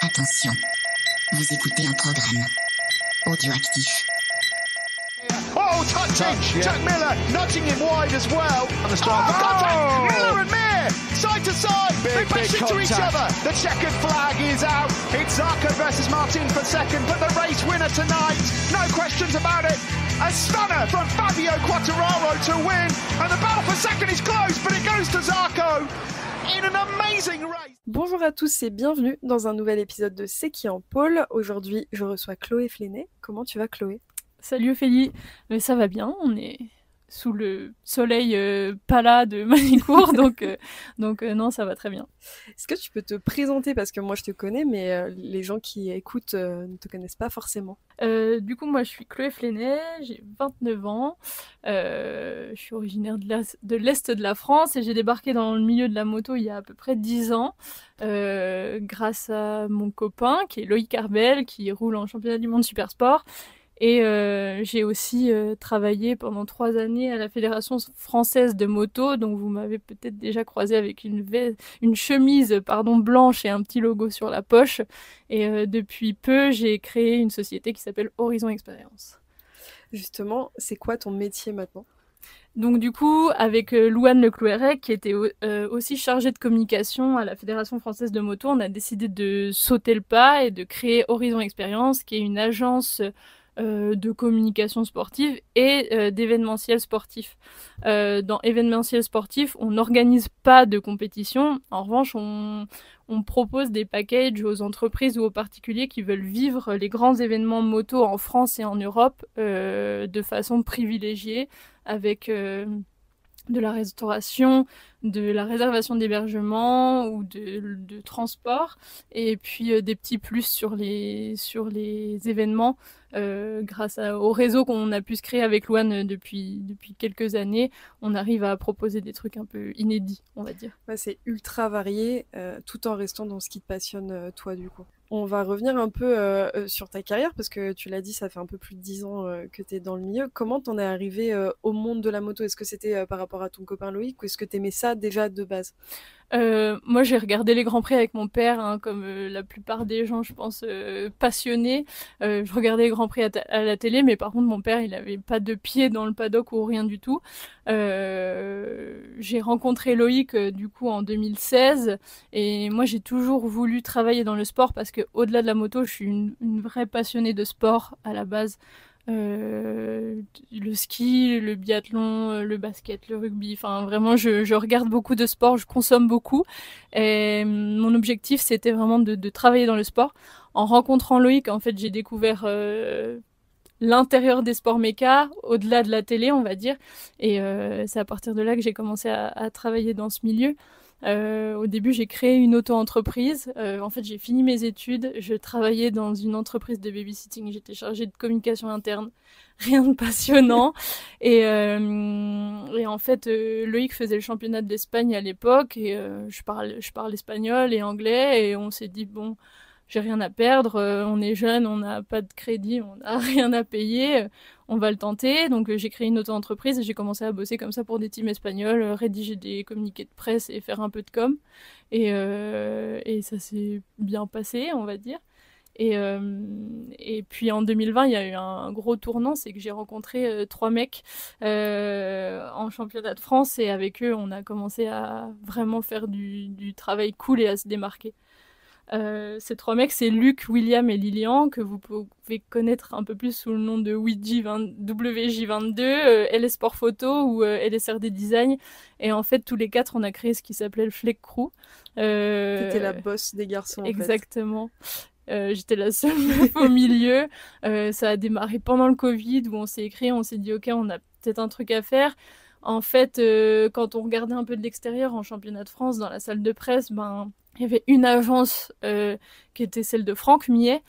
Attention, vous écoutez un programme audioactif. Oh, touch, yeah. Jack Miller nudging him wide as well. On the start. Contact! Miller and Mir, side to side. They bash into each contact. other. The checkered flag is out. It's Zarco versus Martin for second, but the race winner tonight, no questions about it. A stunner from Fabio Quartararo to win, and the battle for second is close, but it goes to Zarco in an amazing race. Bonjour à tous et bienvenue dans un nouvel épisode de C'est qui en pôle. Aujourd'hui, je reçois Chloé Flénet. Comment tu vas, Chloé ? Salut Ophélie, mais ça va bien, on est sous le soleil plat de Manicourt, donc non, ça va très bien. Est-ce que tu peux te présenter, parce que moi je te connais, mais les gens qui écoutent ne te connaissent pas forcément. Du coup, moi je suis Chloé Flénet, j'ai 29 ans, je suis originaire de l'Est de la France et j'ai débarqué dans le milieu de la moto il y a à peu près 10 ans, grâce à mon copain qui est Loïc Arbel, qui roule en championnat du monde super sport. Et j'ai aussi travaillé pendant 3 années à la Fédération française de moto, donc vous m'avez peut-être déjà croisé avec une chemise blanche et un petit logo sur la poche. Et depuis peu, j'ai créé une société qui s'appelle Horizon Expérience. Justement, c'est quoi ton métier maintenant ? Donc du coup, avec Louane Leclouérec, qui était aussi chargée de communication à la Fédération française de moto, on a décidé de sauter le pas et de créer Horizon Expérience, qui est une agence de communication sportive et d'événementiel sportif. Dans événementiel sportif, on n'organise pas de compétition. En revanche, on propose des packages aux entreprises ou aux particuliers qui veulent vivre les grands événements moto en France et en Europe de façon privilégiée, avec de la restauration, de la réservation d'hébergement ou de transport, et puis des petits plus sur les événements grâce au réseau qu'on a pu se créer avec Louane depuis quelques années. On arrive à proposer des trucs un peu inédits, on va dire. Ouais, c'est ultra varié, tout en restant dans ce qui te passionne, toi, du coup. On va revenir un peu sur ta carrière, parce que tu l'as dit, ça fait un peu plus de 10 ans que tu es dans le milieu. Comment t'en es arrivé au monde de la moto ? Est-ce que c'était par rapport à ton copain Loïc, ou est-ce que t'aimais ça déjà de base ? Moi, j'ai regardé les Grands Prix avec mon père, hein, comme la plupart des gens, je pense, passionnés. Je regardais les Grands Prix à la télé, mais par contre, mon père, il avait pas de pied dans le paddock ou rien du tout. J'ai rencontré Loïc, du coup, en 2016, et moi, j'ai toujours voulu travailler dans le sport parce que, au-delà de la moto, je suis une vraie passionnée de sport à la base. Le ski, le biathlon, le basket, le rugby, enfin vraiment je regarde beaucoup de sport, je consomme beaucoup et mon objectif c'était vraiment de travailler dans le sport. En rencontrant Loïc, en fait j'ai découvert l'intérieur des sports méca, au-delà de la télé on va dire, et c'est à partir de là que j'ai commencé à travailler dans ce milieu. Au début, j'ai créé une auto-entreprise. En fait, j'ai fini mes études. Je travaillais dans une entreprise de babysitting. J'étais chargée de communication interne. Rien de passionnant. Et en fait, Loïc faisait le championnat de l'Espagne à l'époque. Et je parle espagnol et anglais. Et on s'est dit, bon, j'ai rien à perdre. On est jeune, on n'a pas de crédit, on n'a rien à payer. On va le tenter. Donc j'ai créé une auto-entreprise et j'ai commencé à bosser comme ça pour des teams espagnols, rédiger des communiqués de presse et faire un peu de com. Et ça s'est bien passé, on va dire. Et puis en 2020, il y a eu un gros tournant, c'est que j'ai rencontré 3 mecs en championnat de France, et avec eux, on a commencé à vraiment faire du travail cool et à se démarquer. Ces 3 mecs, c'est Luc, William et Lilian, que vous pouvez connaître un peu plus sous le nom de WJ22, LS Sport Photo ou LSRD Design. Et en fait, tous les 4, on a créé ce qui s'appelait le Fleck Crew. T'étais la boss des garçons, exactement. J'étais la seule meuf au milieu. Ça a démarré pendant le Covid, où on s'est écrit, on s'est dit, ok, on a peut-être un truc à faire. En fait, quand on regardait un peu de l'extérieur en championnat de France, dans la salle de presse, il y avait une agence qui était celle de Franck Millet,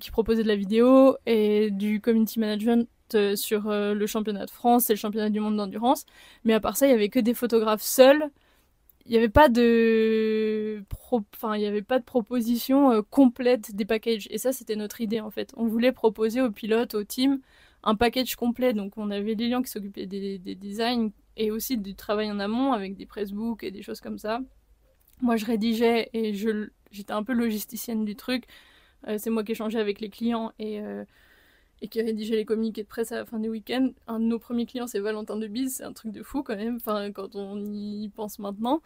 qui proposait de la vidéo et du community management sur le championnat de France et le championnat du monde d'endurance. Mais à part ça, il y avait que des photographes seuls. Il n'y avait pas de proposition complète des packages. Et ça, c'était notre idée, en fait. On voulait proposer aux pilotes, aux teams, un package complet. Donc, on avait Lilian qui s'occupait des designs et aussi du travail en amont avec des pressbooks et des choses comme ça. Moi, je rédigeais et j'étais un peu logisticienne du truc. C'est moi qui échangeais avec les clients et qui rédigeait les communiqués de presse à la fin des week-ends. Un de nos premiers clients, c'est Valentin Debise, c'est un truc de fou quand même, enfin, quand on y pense maintenant.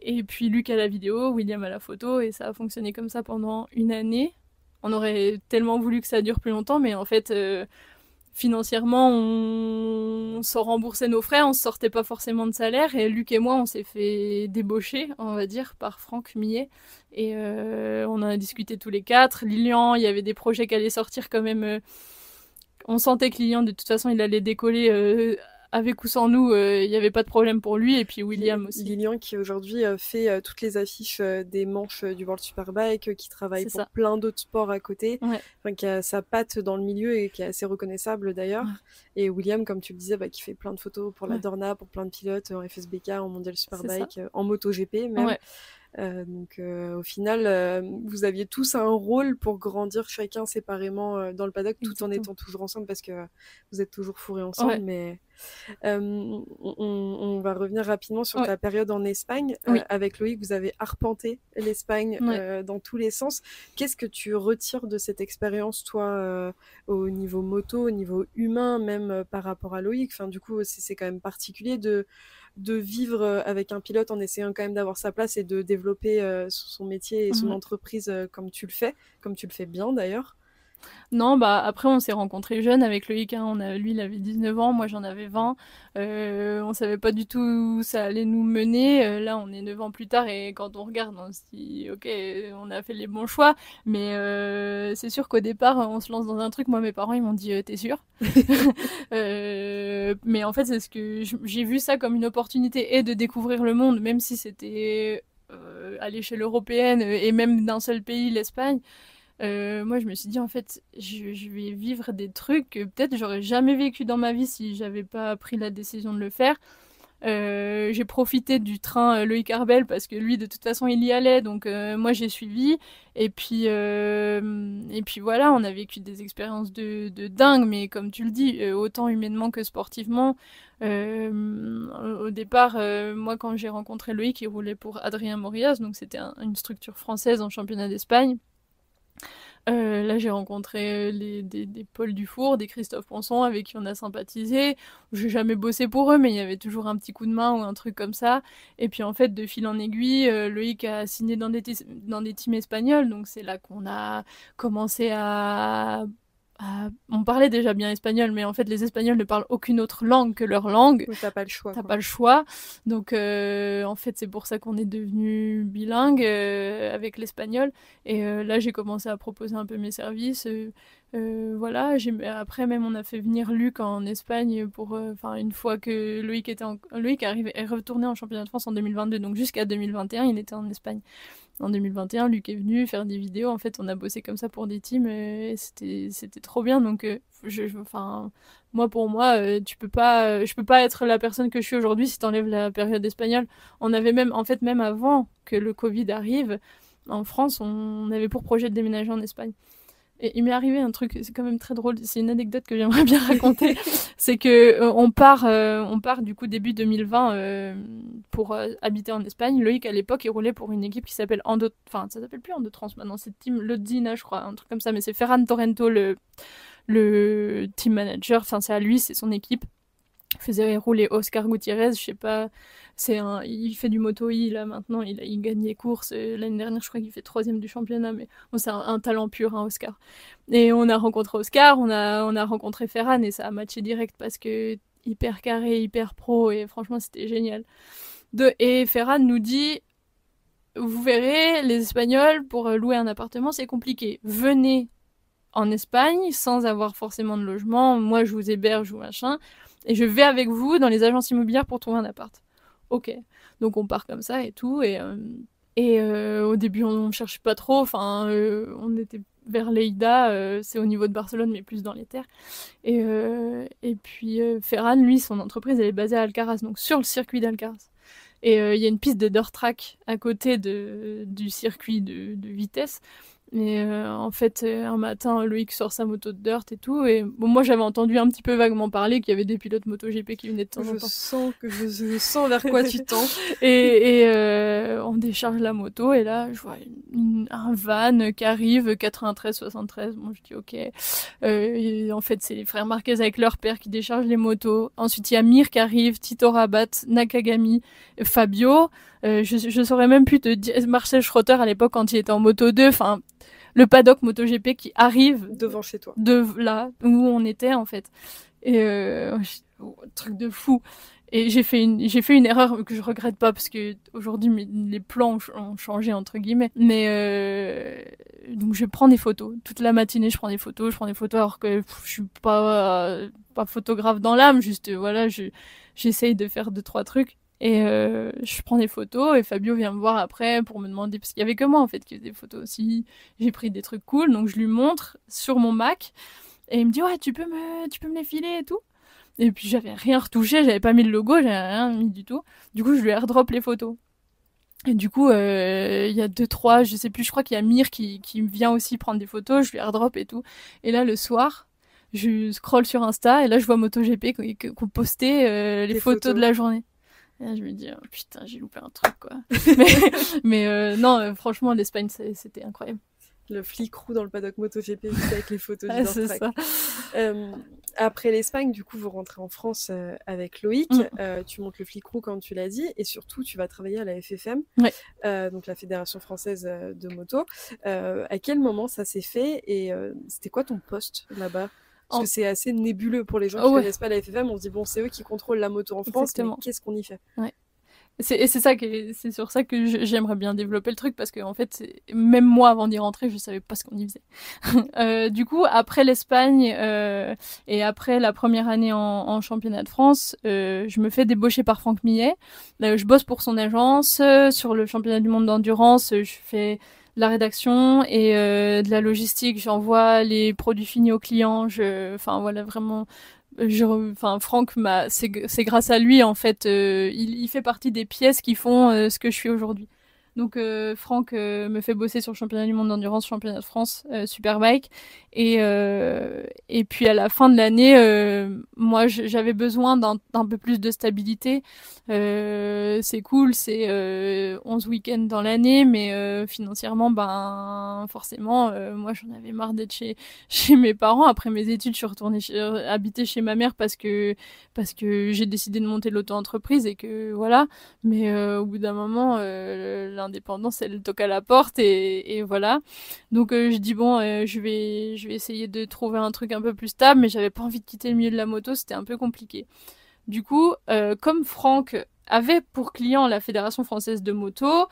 Et puis Luc à la vidéo, William à la photo, et ça a fonctionné comme ça pendant une année. On aurait tellement voulu que ça dure plus longtemps, mais en fait, financièrement, on s'en remboursait nos frais, on sortait pas forcément de salaire, et Luc et moi, on s'est fait débaucher, on va dire, par Franck Millet, et on en a discuté tous les quatre. Lilian, il y avait des projets qui allaient sortir quand même. On sentait que Lilian, de toute façon, il allait décoller avec ou sans nous. Il n'y avait pas de problème pour lui. Et puis William aussi. Lilian qui aujourd'hui fait toutes les affiches des manches du World Superbike, qui travaille pour plein d'autres sports à côté, enfin, qui a sa patte dans le milieu et qui est assez reconnaissable d'ailleurs. Et William, comme tu le disais, qui fait plein de photos pour la Dorna, pour plein de pilotes, en FSBK, en Mondial Superbike, en MotoGP même. Donc au final, vous aviez tous un rôle pour grandir chacun séparément dans le paddock, tout en étant toujours ensemble, parce que vous êtes toujours fourrés ensemble. Mais on va revenir rapidement sur ta période en Espagne. Avec Loïc, vous avez arpenté l'Espagne dans tous les sens. Qu'est-ce que tu retires de cette expérience, toi, au niveau moto, au niveau humain, même par rapport à Loïc? Enfin, du coup, c'est quand même particulier de vivre avec un pilote en essayant quand même d'avoir sa place et de développer son métier et son entreprise comme tu le fais bien d'ailleurs. Non, après on s'est rencontrés jeunes avec Loïc, lui il avait 19 ans, moi j'en avais 20, on savait pas du tout où ça allait nous mener, là on est 9 ans plus tard et quand on regarde on se dit ok, on a fait les bons choix, mais c'est sûr qu'au départ on se lance dans un truc, moi mes parents ils m'ont dit t'es sûr? Mais en fait c'est ce que j'ai vu ça comme une opportunité et de découvrir le monde, même si c'était à l'échelle européenne et même d'un seul pays, l'Espagne. Moi, je me suis dit, en fait, je vais vivre des trucs que peut-être j'aurais jamais vécu dans ma vie si j'avais pas pris la décision de le faire. J'ai profité du train Loïc Arbel parce que lui, de toute façon, il y allait, donc moi, j'ai suivi. Et puis voilà, on a vécu des expériences de dingue, mais comme tu le dis, autant humainement que sportivement. Au départ, moi, quand j'ai rencontré Loïc, il roulait pour Adrien Morias, donc c'était une structure française en championnat d'Espagne. Là, j'ai rencontré des Paul Dufour, des Christophe Ponson avec qui on a sympathisé. J'ai jamais bossé pour eux, mais il y avait toujours un petit coup de main ou un truc comme ça. Et puis en fait, de fil en aiguille, Loïc a signé dans des teams espagnols, donc c'est là qu'on a commencé on parlait déjà bien espagnol, mais en fait les Espagnols ne parlent aucune autre langue que leur langue. Donc t'as pas le choix. T'as pas le choix. Donc en fait c'est pour ça qu'on est devenu bilingue avec l'espagnol. Et là j'ai commencé à proposer un peu mes services. Voilà. Après même on a fait venir Luc en Espagne pour, une fois que Loïc est retourné en championnat de France en 2022. Donc jusqu'à 2021 il était en Espagne. En 2021, Luc est venu faire des vidéos. En fait, on a bossé comme ça pour des teams et c'était trop bien. Donc, pour moi, je peux pas être la personne que je suis aujourd'hui si t'enlèves la période espagnole. On avait même avant que le Covid arrive, en France, on avait pour projet de déménager en Espagne. Et il m'est arrivé un truc, c'est quand même très drôle, c'est une anecdote que j'aimerais bien raconter. C'est que on part du coup début 2020 pour habiter en Espagne. Loïc à l'époque il roulait pour une équipe qui s'appelle ça s'appelle plus Endotrans maintenant, c'est Team Lodzina je crois, un truc comme ça, mais c'est Ferran Torrento le team manager, c'est à lui, c'est son équipe. Il faisait rouler Oscar Gutiérrez, je sais pas, il fait du moto-i là maintenant, il gagne des courses. L'année dernière, je crois qu'il fait 3e du championnat, mais bon, c'est un talent pur, Oscar. Et on a rencontré Oscar, on a rencontré Ferran et ça a matché direct parce que hyper carré, hyper pro et franchement c'était génial. Et Ferran nous dit, vous verrez, les Espagnols pour louer un appartement c'est compliqué. Venez en Espagne sans avoir forcément de logement, moi je vous héberge ou machin. Et je vais avec vous dans les agences immobilières pour trouver un appart. Ok. Donc on part comme ça et tout. Et au début, on ne cherche pas trop. On était vers Lleida. C'est au niveau de Barcelone, mais plus dans les terres. Et puis Ferran, lui, son entreprise, elle est basée à Alcaraz. Donc sur le circuit d'Alcaraz. Et il y a une piste de dirt track à côté du circuit de vitesse. Et en fait, un matin, Loïc sort sa moto de dirt et tout. Et bon, moi, j'avais entendu un petit peu vaguement parler qu'il y avait des pilotes MotoGP qui venaient de temps en temps. Je sens vers quoi tu tends. Et on décharge la moto et là, je vois un van qui arrive, 93-73. Bon, je dis ok. En fait, c'est les frères Marquez avec leur père qui déchargent les motos. Ensuite, il y a Mir qui arrive, Tito Rabat, Nakagami, Fabio. Je saurais même plus te dire Marcel Schrotter à l'époque quand il était en Moto 2. Enfin, le paddock MotoGP qui arrive devant chez toi, de là où on était en fait. Et truc de fou. Et j'ai fait une erreur que je regrette pas parce que aujourd'hui les plans ont changé entre guillemets. Mais donc je prends des photos toute la matinée. Je prends des photos alors que je suis pas photographe dans l'âme. Juste voilà, j'essaye de faire 2-3 trucs. Et je prends des photos et Fabio vient me voir après pour me demander, parce qu'il y avait que moi en fait qui faisait des photos aussi. J'ai pris des trucs cool, donc je lui montre sur mon Mac et il me dit ouais tu peux me les filer et tout. Et puis j'avais rien retouché, j'avais pas mis le logo, j'avais rien mis du tout. Du coup je lui airdrop les photos. Et du coup il y a 2-3, je sais plus, je crois qu'il y a Mir qui vient aussi prendre des photos, je lui airdrop et tout. Et là le soir, je scrolle sur Insta et là je vois MotoGP qu'on postait les photos de la journée. Et là, je me dis, oh, putain, j'ai loupé un truc, quoi. mais non, franchement, l'Espagne, c'était incroyable. Le flic roux dans le paddock MotoGP juste avec les photos du c'est ça. Après l'Espagne, du coup, vous rentrez en France avec Loïc. Tu montes le flic roux, comme tu l'as dit. Et surtout, tu vas travailler à la FFM, donc la Fédération Française de Moto. À quel moment ça s'est fait et c'était quoi ton poste là-bas ? Parce que c'est assez nébuleux pour les gens qui ne connaissent pas la FFM. On se dit, bon, c'est eux qui contrôlent la moto en France, mais qu'est-ce qu'on y fait ? C'est sur ça que j'aimerais bien développer le truc, parce que en fait, même moi, avant d'y rentrer, je savais pas ce qu'on y faisait. Du coup, après l'Espagne et après la première année en championnat de France, je me fais débaucher par Franck Millet. Je bosse pour son agence sur le championnat du monde d'endurance. Je fais de la rédaction et de la logistique. J'envoie les produits finis aux clients. Enfin voilà, vraiment. Franck c'est grâce à lui en fait. Il fait partie des pièces qui font ce que je suis aujourd'hui. Donc Franck me fait bosser sur le championnat du monde d'endurance, championnat de France, Superbike, et puis à la fin de l'année, moi j'avais besoin d'un peu plus de stabilité. C'est cool, c'est 11 week-ends dans l'année, mais financièrement, ben forcément, moi j'en avais marre d'être chez mes parents. Après mes études, je suis retournée habiter chez ma mère parce que j'ai décidé de monter l'auto-entreprise et que voilà. Mais au bout d'un moment, l'indépendance, elle toque à la porte et voilà. Donc je dis bon, je vais essayer de trouver un truc un peu plus stable, mais j'avais pas envie de quitter le milieu de la moto, c'était un peu compliqué. Du coup, comme Franck avait pour client la Fédération Française de Moto,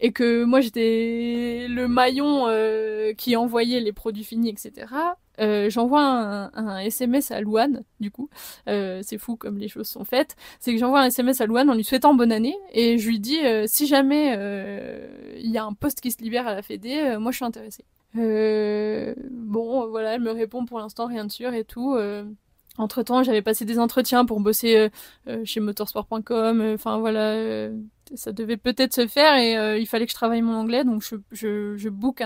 et que moi j'étais le maillon qui envoyait les produits finis, etc., j'envoie un SMS à Louane, du coup. C'est fou comme les choses sont faites. C'est que j'envoie un SMS à Louane en lui souhaitant bonne année, et je lui dis si jamais il y a un poste qui se libère à la Fédé, moi je suis intéressée. Bon, voilà, elle me répond pour l'instant rien de sûr et tout. Entre-temps, j'avais passé des entretiens pour bosser chez motorsport.com. Enfin voilà, ça devait peut-être se faire et il fallait que je travaille mon anglais. Donc je book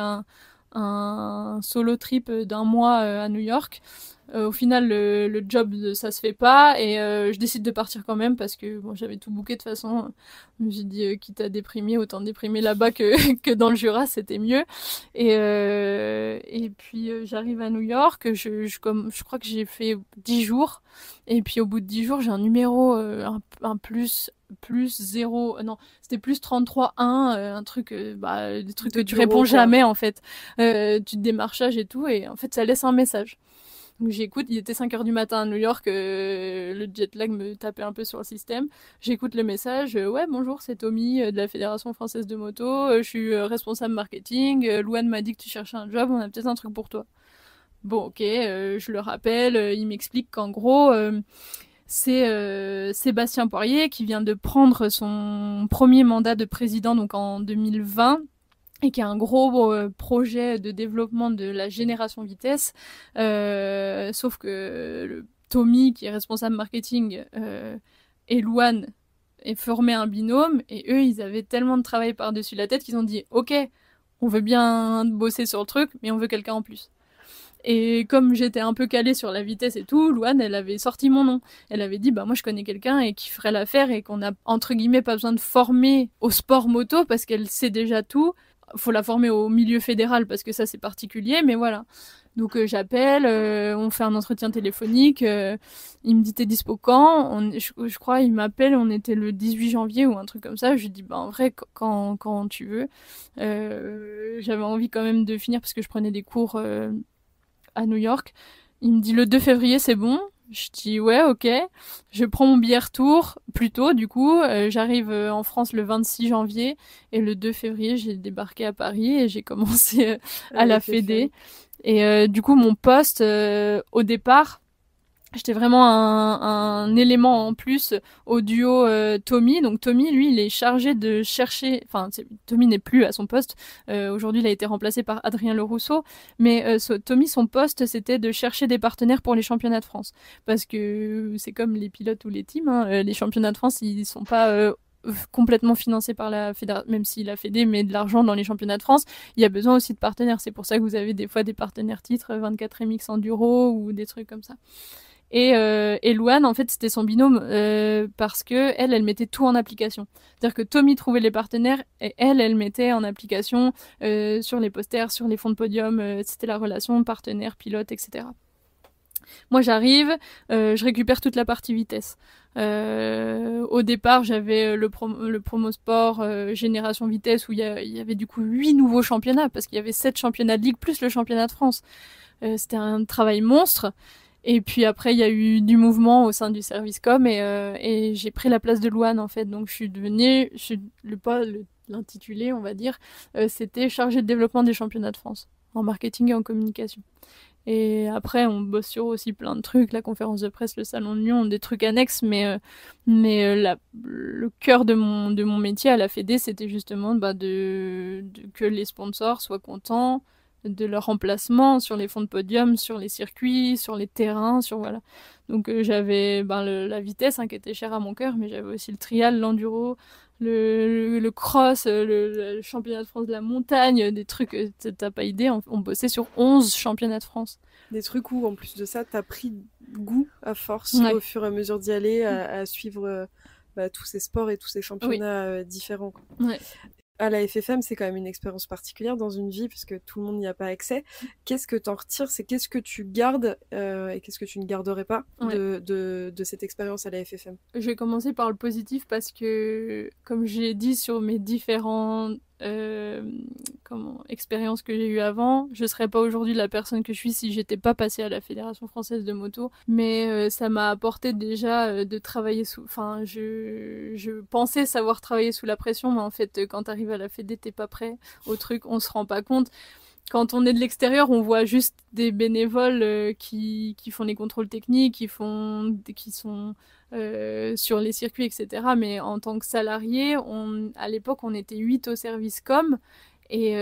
un solo trip d'1 mois à New York. Au final, le job, ça se fait pas et je décide de partir quand même parce que bon, j'avais tout booké de toute façon. J'ai dit quitte à déprimer, autant déprimer là-bas que dans le Jura, c'était mieux. Et puis j'arrive à New York, je crois que j'ai fait 10 jours et puis au bout de 10 jours, j'ai un numéro un plus 0, non, c'était plus 33-1, un truc, des trucs que tu réponds jamais en fait. Tu te démarchage et tout et en fait ça laisse un message. Donc j'écoute, il était 5h du matin à New York, le jet lag me tapait un peu sur le système. J'écoute le message, ouais bonjour, c'est Tommy de la Fédération Française de Moto, je suis responsable marketing, Louane m'a dit que tu cherchais un job, on a peut-être un truc pour toi. Bon ok, je le rappelle, il m'explique qu'en gros, c'est Sébastien Poirier qui vient de prendre son premier mandat de président donc en 2020, et qui a un gros projet de développement de la génération vitesse, sauf que Tommy, qui est responsable marketing, et Louane est formé un binôme, et eux, ils avaient tellement de travail par-dessus la tête qu'ils ont dit « Ok, on veut bien bosser sur le truc, mais on veut quelqu'un en plus. Et comme j'étais un peu calée sur la vitesse et tout, Louane, elle avait sorti mon nom. Elle avait dit, moi je connais quelqu'un et qui ferait l'affaire et qu'on a, entre guillemets, pas besoin de former au sport moto parce qu'elle sait déjà tout. Faut la former au milieu fédéral parce que ça c'est particulier, mais voilà. Donc j'appelle, on fait un entretien téléphonique, il me dit t'es dispo quand je crois il m'appelle, on était le 18 janvier ou un truc comme ça, je lui dis en vrai quand tu veux. J'avais envie quand même de finir parce que je prenais des cours à New York. Il me dit le 2 février c'est bon. Je dis ouais ok. Je prends mon billet retour plus tôt du coup. J'arrive en France le 26 janvier et le 2 février j'ai débarqué à Paris et j'ai commencé à la Fédé. Et du coup mon poste au départ j'étais vraiment un élément en plus au duo Tommy. Donc Tommy, lui, il est chargé de chercher... Enfin, Tommy n'est plus à son poste. Aujourd'hui, il a été remplacé par Adrien Le Rousseau. Mais Tommy, son poste, c'était de chercher des partenaires pour les championnats de France. Parce que c'est comme les pilotes ou les teams. Hein, les championnats de France, ils sont pas... complètement financés par la fédération, même si la Fédé met de l'argent dans les championnats de France, il y a besoin aussi de partenaires. C'est pour ça que vous avez des fois des partenaires titres, 24 MX Enduro ou des trucs comme ça. Et Louane, en fait, c'était son binôme parce que elle mettait tout en application. C'est-à-dire que Tommy trouvait les partenaires et elle mettait en application sur les posters, sur les fonds de podium. C'était la relation partenaire-pilote, etc. Moi, j'arrive, je récupère toute la partie vitesse. Au départ, j'avais le promo sport Génération Vitesse où il y avait du coup 8 nouveaux championnats parce qu'il y avait 7 championnats de ligue plus le championnat de France. C'était un travail monstre. Et puis après, il y a eu du mouvement au sein du service com et j'ai pris la place de Louane en fait. Donc je suis devenue, l'intitulé, on va dire, c'était chargée de développement des championnats de France en marketing et en communication. Et après, on bosse sur aussi plein de trucs, la conférence de presse, le salon de Lyon, des trucs annexes, mais le cœur de mon métier à la Fédé, c'était justement que les sponsors soient contents de leur emplacement sur les fonds de podium, sur les circuits, sur les terrains, voilà. Donc j'avais la vitesse qui était chère à mon cœur, mais j'avais aussi le trial, l'enduro, le cross, le championnat de France de la montagne, des trucs, t'as pas idée, on bossait sur 11 championnats de France. Des trucs où, en plus de ça, t'as pris goût à force au fur et à mesure d'y aller, à suivre tous ces sports et tous ces championnats différents. Quoi. Ouais. À la FFM, c'est quand même une expérience particulière dans une vie puisque tout le monde n'y a pas accès. Qu'est-ce que t'en retires? C'est qu'est-ce que tu gardes et qu'est-ce que tu ne garderais pas de cette expérience à la FFM? Je vais commencer par le positif parce que, comme j'ai dit sur mes différentes expériences que j'ai eues avant, je serais pas aujourd'hui la personne que je suis si j'étais pas passée à la Fédération Française de Moto. Mais ça m'a apporté déjà de travailler sous... Enfin, je pensais savoir travailler sous la pression, mais en fait, quand t'arrives à la Fédé, t'es pas prêt au truc, on se rend pas compte. Quand on est de l'extérieur, on voit juste des bénévoles qui font les contrôles techniques, qui sont sur les circuits, etc. Mais en tant que salarié, à l'époque, on était 8 au service com et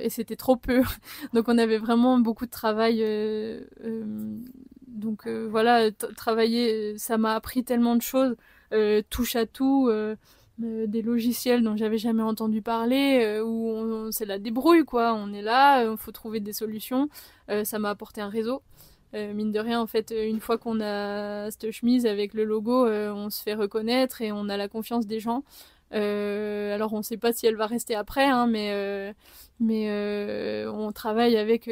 c'était trop peu. Donc on avait vraiment beaucoup de travail. Donc voilà, travailler, ça m'a appris tellement de choses, touche à tout. Des logiciels dont j'avais jamais entendu parler, où c'est la débrouille quoi, on est là, faut trouver des solutions. Ça m'a apporté un réseau. Mine de rien, en fait, une fois qu'on a cette chemise avec le logo, on se fait reconnaître et on a la confiance des gens. Alors on sait pas si elle va rester après, hein, mais on travaille avec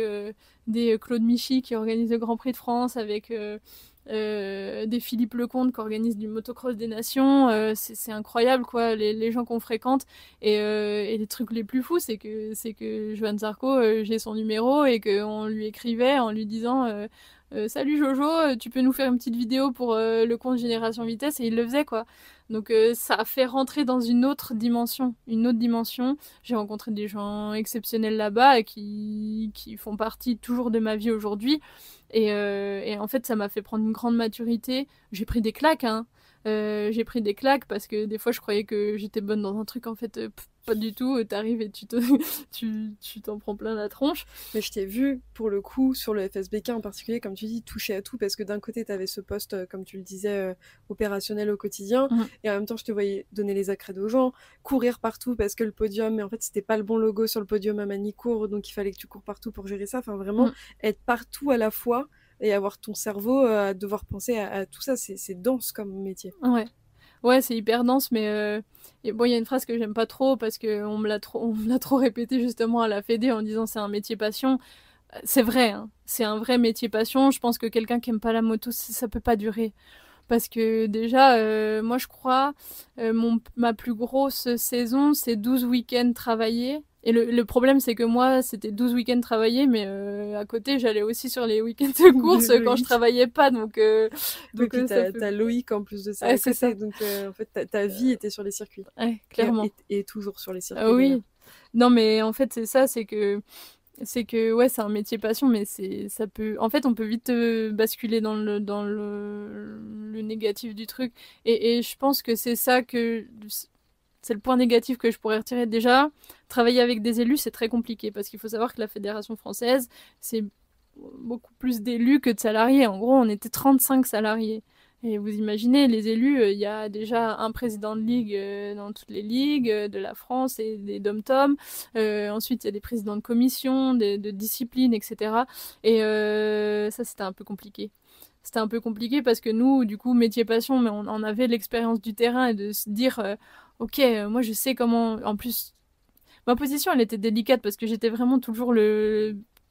des Claude Michy qui organisent le Grand Prix de France, avec des Philippe Lecomte qui organisent du motocross des nations. C'est incroyable quoi, les gens qu'on fréquente et les trucs les plus fous c'est que Johan Zarco, j'ai son numéro et qu'on lui écrivait en lui disant salut Jojo, tu peux nous faire une petite vidéo pour le compte Génération Vitesse, et il le faisait quoi. Donc ça a fait rentrer dans une autre dimension. J'ai rencontré des gens exceptionnels là-bas et qui font partie toujours de ma vie aujourd'hui. Et en fait, ça m'a fait prendre une grande maturité. J'ai pris des claques, hein. J'ai pris des claques parce que des fois, je croyais que j'étais bonne dans un truc. En fait, pas du tout, t'arrives et tu t'en prends plein la tronche. Mais je t'ai vu, pour le coup, sur le FSBK en particulier, comme tu dis, toucher à tout, parce que d'un côté, t'avais ce poste, comme tu le disais, opérationnel au quotidien, et en même temps, je te voyais donner les accrèdes aux gens, courir partout, parce que le podium, mais en fait, c'était pas le bon logo sur le podium à Manicourt, donc il fallait que tu cours partout pour gérer ça, enfin vraiment, être partout à la fois, et avoir ton cerveau à devoir penser à tout ça, c'est dense comme métier. Ouais, c'est hyper dense, mais et bon, il y a une phrase que j'aime pas trop parce que on me l'a trop répété justement à la Fédé en disant c'est un métier passion. C'est vrai, hein, c'est un vrai métier passion. Je pense que quelqu'un qui aime pas la moto, ça peut pas durer. Parce que déjà, moi je crois, ma plus grosse saison, c'est 12 week-ends travaillés. Et le problème, c'est que moi, c'était 12 week-ends travaillés, mais à côté, j'allais aussi sur les week-ends de course quand je travaillais pas. Donc puis t'as Loïc en plus de ça. C'est ça. Donc en fait, ta vie était sur les circuits. Ouais, clairement. Et toujours sur les circuits. Oui. Non, mais en fait, c'est ça, c'est que ouais, c'est un métier passion, mais ça peut, en fait, on peut vite basculer dans le négatif du truc. Et je pense que c'est ça c'est le point négatif que je pourrais retirer. Déjà, travailler avec des élus, c'est très compliqué parce qu'il faut savoir que la Fédération française, c'est beaucoup plus d'élus que de salariés. En gros, on était 35 salariés. Et vous imaginez, les élus, il y a déjà un président de ligue dans toutes les ligues de la France et des dom-tom. Ensuite, il y a des présidents de commission, de discipline, etc. Et ça, c'était un peu compliqué. C'était un peu compliqué parce que nous, du coup, métier passion, mais on avait l'expérience du terrain et de se dire, ok, moi je sais comment. En plus, ma position, elle était délicate parce que j'étais vraiment toujours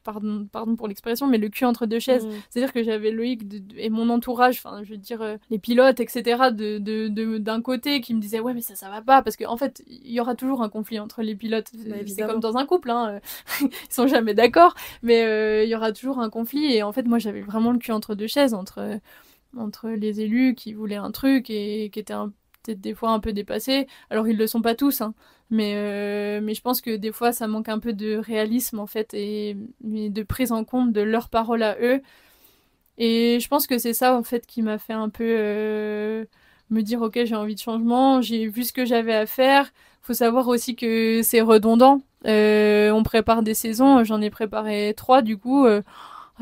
pardon pour l'expression, mais le cul entre deux chaises. C'est-à-dire que j'avais Loïc et mon entourage, enfin, je veux dire, les pilotes, etc., d'un côté qui me disaient, ouais, mais ça va pas, parce qu'en fait, il y aura toujours un conflit entre les pilotes. C'est comme dans un couple, hein. Ils sont jamais d'accord, mais il y aura toujours un conflit. Et en fait, moi, j'avais vraiment le cul entre deux chaises, entre les élus qui voulaient un truc et qui étaient peut-être des fois un peu dépassés. Alors, ils le sont pas tous, hein. Mais je pense que des fois, ça manque un peu de réalisme, en fait, et de prise en compte de leurs paroles à eux. Et je pense que c'est ça, en fait, qui m'a fait un peu me dire, ok, j'ai envie de changement, j'ai vu ce que j'avais à faire. Faut savoir aussi que c'est redondant. On prépare des saisons, j'en ai préparé 3, du coup...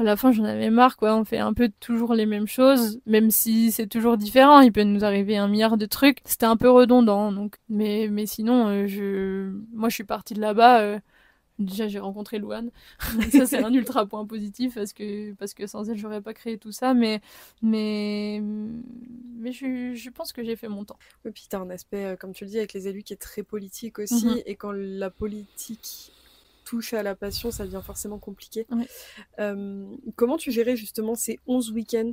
à la fin, j'en avais marre, quoi. On fait un peu toujours les mêmes choses, même si c'est toujours différent. Il peut nous arriver 1 milliard de trucs. C'était un peu redondant, donc. Mais sinon, moi, je suis partie de là-bas. Déjà, j'ai rencontré Louane. Ça, c'est un ultra point positif parce que sans elle, j'aurais pas créé tout ça. Mais je pense que j'ai fait mon temps. Et puis, t'as un aspect, comme tu le dis, avec les élus qui est très politique aussi. Et quand la politique touche à la passion, ça devient forcément compliqué. Comment tu gérais justement ces 11 week-ends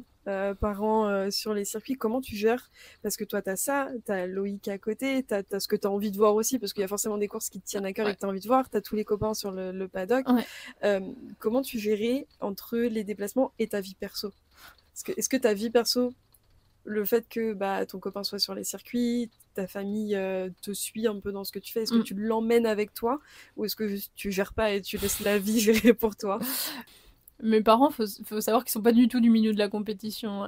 par an sur les circuits? Comment tu gères? Parce que toi, t'as ça, t'as Loïc à côté, t'as ce que t'as envie de voir aussi, parce qu'il y a forcément des courses qui te tiennent à cœur et que t'as envie de voir, t'as tous les copains sur le paddock. Comment tu gérais entre les déplacements et ta vie perso? Est-ce que ta vie perso, le fait que ton copain soit sur les circuits, ta famille te suit un peu dans ce que tu fais, est-ce que tu l'emmènes avec toi ou est-ce que tu gères pas et tu laisses la vie gérer pour toi? Mes parents, faut savoir qu'ils sont pas du tout du milieu de la compétition.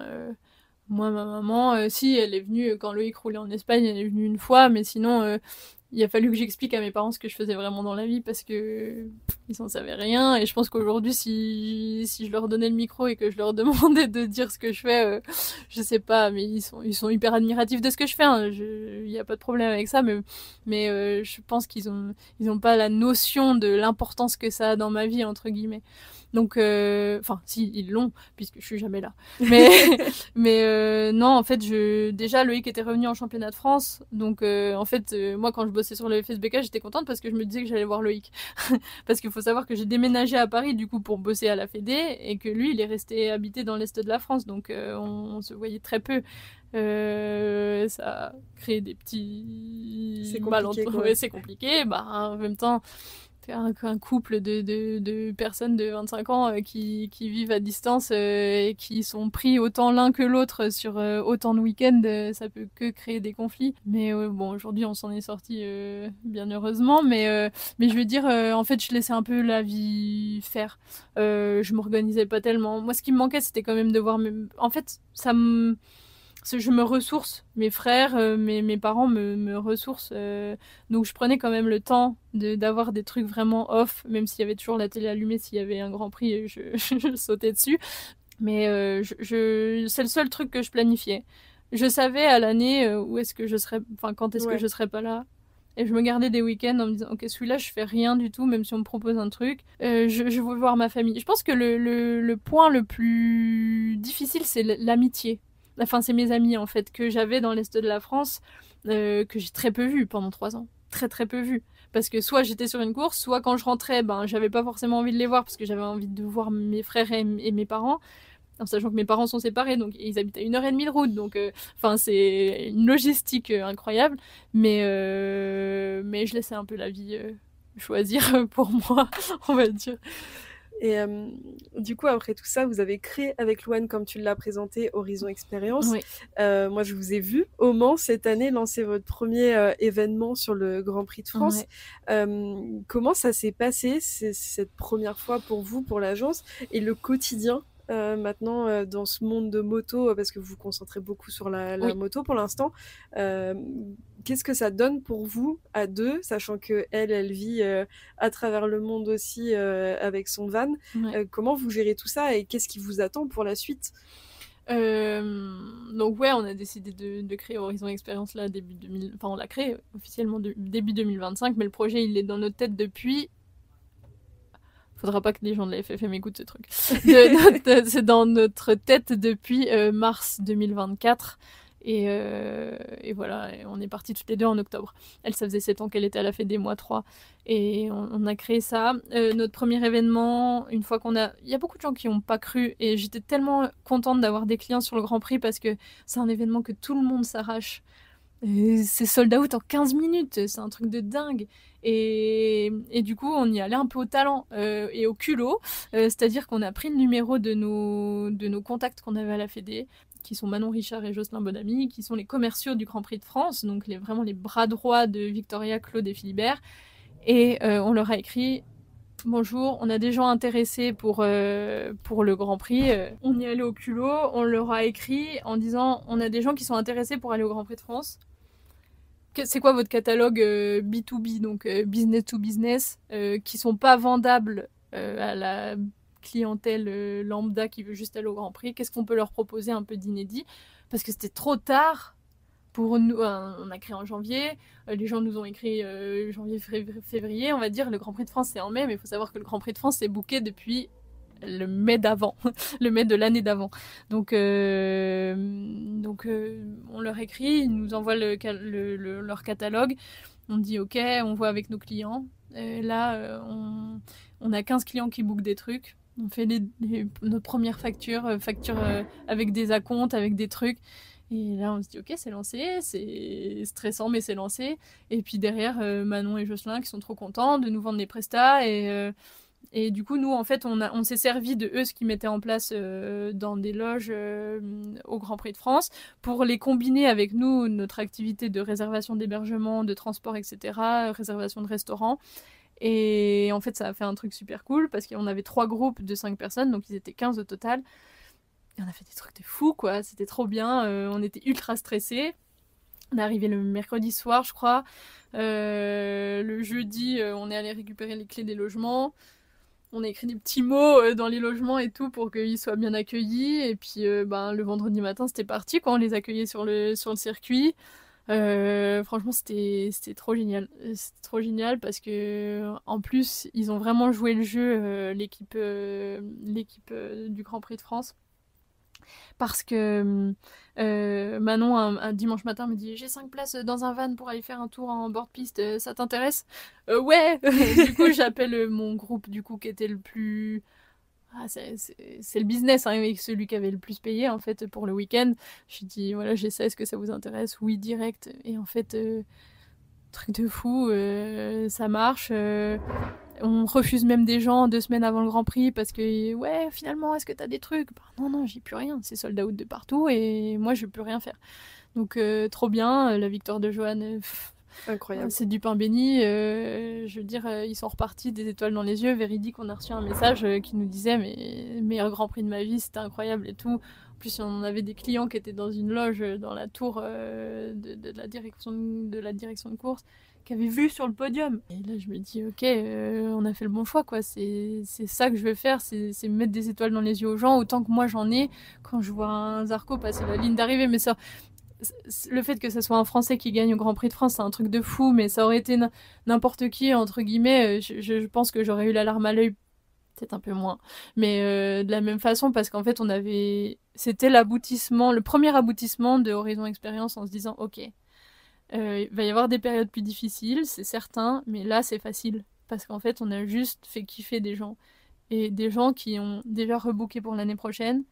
Moi, ma maman, si, elle est venue quand Loïc roulait en Espagne, elle est venue une fois, mais sinon, il a fallu que j'explique à mes parents ce que je faisais vraiment dans la vie parce que ils en savaient rien. Et je pense qu'aujourd'hui, si je leur donnais le micro et que je leur demandais de dire ce que je fais, je sais pas, mais ils sont hyper admiratifs de ce que je fais. Hein. Il y a pas de problème avec ça, mais je pense qu'ils ont pas la notion de l'importance que ça a dans ma vie entre guillemets. Donc, enfin, si, ils l'ont, puisque je suis jamais là. Mais non, en fait, déjà, Loïc était revenu en championnat de France. Donc, en fait, moi, quand je bossais sur le FSBK, j'étais contente parce que je me disais que j'allais voir Loïc. Parce qu'il faut savoir que j'ai déménagé à Paris, du coup, pour bosser à la Fédé, et que lui, il est resté habité dans l'Est de la France. Donc, on se voyait très peu. Ça a créé des petits malentendus. Ouais, c'est compliqué. En même temps... un couple de personnes de 25 ans qui vivent à distance et qui sont pris autant l'un que l'autre sur autant de week-ends, ça peut que créer des conflits. Mais bon, aujourd'hui, on s'en est sorti bien heureusement. Mais je veux dire, en fait, je laissais un peu la vie faire. Je m'organisais pas tellement. Moi, ce qui me manquait, c'était quand même de voir... En fait, ça je me ressource, mes frères, mes parents me ressourcent. Donc je prenais quand même le temps d'avoir des trucs vraiment off, même s'il y avait toujours la télé allumée, s'il y avait un Grand Prix, je sautais dessus. Mais c'est le seul truc que je planifiais. Je savais à l'année où est-ce que je serais, enfin quand est-ce que je serais pas là. Et je me gardais des week-ends en me disant, ok, celui-là, je fais rien du tout, même si on me propose un truc. Je veux voir ma famille. Je pense que le point le plus difficile, c'est l'amitié. Enfin, c'est mes amis, en fait, que j'avais dans l'Est de la France, que j'ai très peu vu pendant 3 ans. Très, très peu vu. Parce que soit j'étais sur une course, soit quand je rentrais, j'avais pas forcément envie de les voir, parce que j'avais envie de voir mes frères et mes parents. En sachant que mes parents sont séparés, donc ils habitent à 1h30 de route, donc c'est une logistique incroyable, mais je laissais un peu la vie choisir pour moi, on va dire. Et du coup, après tout ça, vous avez créé avec Louane, comme tu l'as présenté, Horizon Experience. Oui. Moi, je vous ai vu au Mans cette année lancer votre premier événement sur le Grand Prix de France. Comment ça s'est passé cette première fois pour vous, pour l'agence, et le quotidien maintenant dans ce monde de moto, parce que vous vous concentrez beaucoup sur la moto pour l'instant. Qu'est-ce que ça donne pour vous à deux, sachant que elle vit à travers le monde aussi avec son van. Comment vous gérez tout ça et qu'est-ce qui vous attend pour la suite? Donc on a décidé de créer Horizon Experience là début 2000. Enfin, on l'a créé officiellement début 2025, mais le projet il est dans notre tête depuis. Faudra pas que les gens de la FFM écoutent ce truc. C'est dans notre tête depuis mars 2024. Et voilà, et on est partis toutes les deux en octobre. Elle, ça faisait 7 ans qu'elle était à la Fédé, moi 3. Et on a créé ça. Notre premier événement, une fois qu'on a... Il y a beaucoup de gens qui n'ont pas cru. Et j'étais tellement contente d'avoir des clients sur le Grand Prix parce que c'est un événement que tout le monde s'arrache. C'est sold out en 15 minutes. C'est un truc de dingue. Et du coup, on y allait un peu au talent et au culot. C'est-à-dire qu'on a pris le numéro de nos contacts qu'on avait à la Fédé, qui sont Manon Richard et Jocelyn Bonamy, qui sont les commerciaux du Grand Prix de France, donc vraiment les bras droits de Victoria, Claude et Philibert. Et on leur a écrit « Bonjour, on a des gens intéressés pour le Grand Prix. » On y allait au culot, on leur a écrit en disant « On a des gens qui sont intéressés pour aller au Grand Prix de France. C'est quoi votre catalogue B2B, donc business to business, qui sont pas vendables à la clientèle lambda qui veut juste aller au Grand Prix, qu'est-ce qu'on peut leur proposer un peu d'inédit, parce que c'était trop tard pour nous. On a créé en janvier, les gens nous ont écrit janvier, février, on va dire. Le Grand Prix de France c'est en mai, mais il faut savoir que le Grand Prix de France c'est booké depuis le mai d'avant, le mai de l'année d'avant. Donc on leur écrit, ils nous envoient leur catalogue, on dit ok, on voit avec nos clients. Là on a 15 clients qui bookent des trucs. On fait nos premières factures avec des acomptes, avec des trucs. Et là, on se dit, ok, c'est lancé, c'est stressant, mais c'est lancé. Et puis derrière, Manon et Jocelyn qui sont trop contents de nous vendre des prestats. Et du coup, nous, en fait, on s'est servi de eux, ce qu'ils mettaient en place dans des loges au Grand Prix de France, pour les combiner avec nous, notre activité de réservation d'hébergement, de transport, etc., réservation de restaurants. Et en fait, ça a fait un truc super cool parce qu'on avait 3 groupes de 5 personnes, donc ils étaient 15 au total. Et on a fait des trucs de fou, quoi. C'était trop bien. On était ultra stressés. On est arrivé le mercredi soir, je crois. Le jeudi, on est allé récupérer les clés des logements. On a écrit des petits mots dans les logements et tout pour qu'ils soient bien accueillis. Et puis, le vendredi matin, c'était parti, quoi. On les accueillait sur le circuit. Franchement c'était trop génial. C'était trop génial parce que en plus ils ont vraiment joué le jeu, l'équipe du Grand Prix de France, parce que Manon un dimanche matin me dit j'ai 5 places dans un van pour aller faire un tour en bord piste, ça t'intéresse? Ouais. Du coup j'appelle mon groupe du coup qui était le plus... c'est le business, hein, avec celui qui avait le plus payé en fait pour le week-end. Je lui dis voilà, j'ai ça, est-ce que ça vous intéresse? Oui, direct. Et en fait truc de fou, ça marche. On refuse même des gens 2 semaines avant le Grand Prix parce que ouais, finalement, est-ce que t'as des trucs? Non, j'ai plus rien, c'est sold out de partout et moi je peux rien faire. Donc trop bien, la victoire de Joanne, Incroyable. C'est du pain béni. Je veux dire, ils sont repartis des étoiles dans les yeux. Véridique, on a reçu un message qui nous disait mais meilleur Grand Prix de ma vie, c'était incroyable et tout. En plus, on avait des clients qui étaient dans une loge dans la tour de la direction de course, qui avaient vu sur le podium. Et là, je me dis, ok, on a fait le bon choix, quoi. C'est ça que je veux faire, c'est mettre des étoiles dans les yeux aux gens, autant que moi j'en ai quand je vois un Zarco passer la ligne d'arrivée. Mais ça, le fait que ce soit un Français qui gagne au Grand Prix de France, c'est un truc de fou, mais ça aurait été n'importe qui, entre guillemets, je pense que j'aurais eu la larme à l'œil, peut-être un peu moins, mais de la même façon, parce qu'en fait, c'était le premier aboutissement de Horizon Experience en se disant, ok, il va y avoir des périodes plus difficiles, c'est certain, mais là, c'est facile, parce qu'en fait, on a juste fait kiffer des gens, et des gens qui ont déjà rebooké pour l'année prochaine.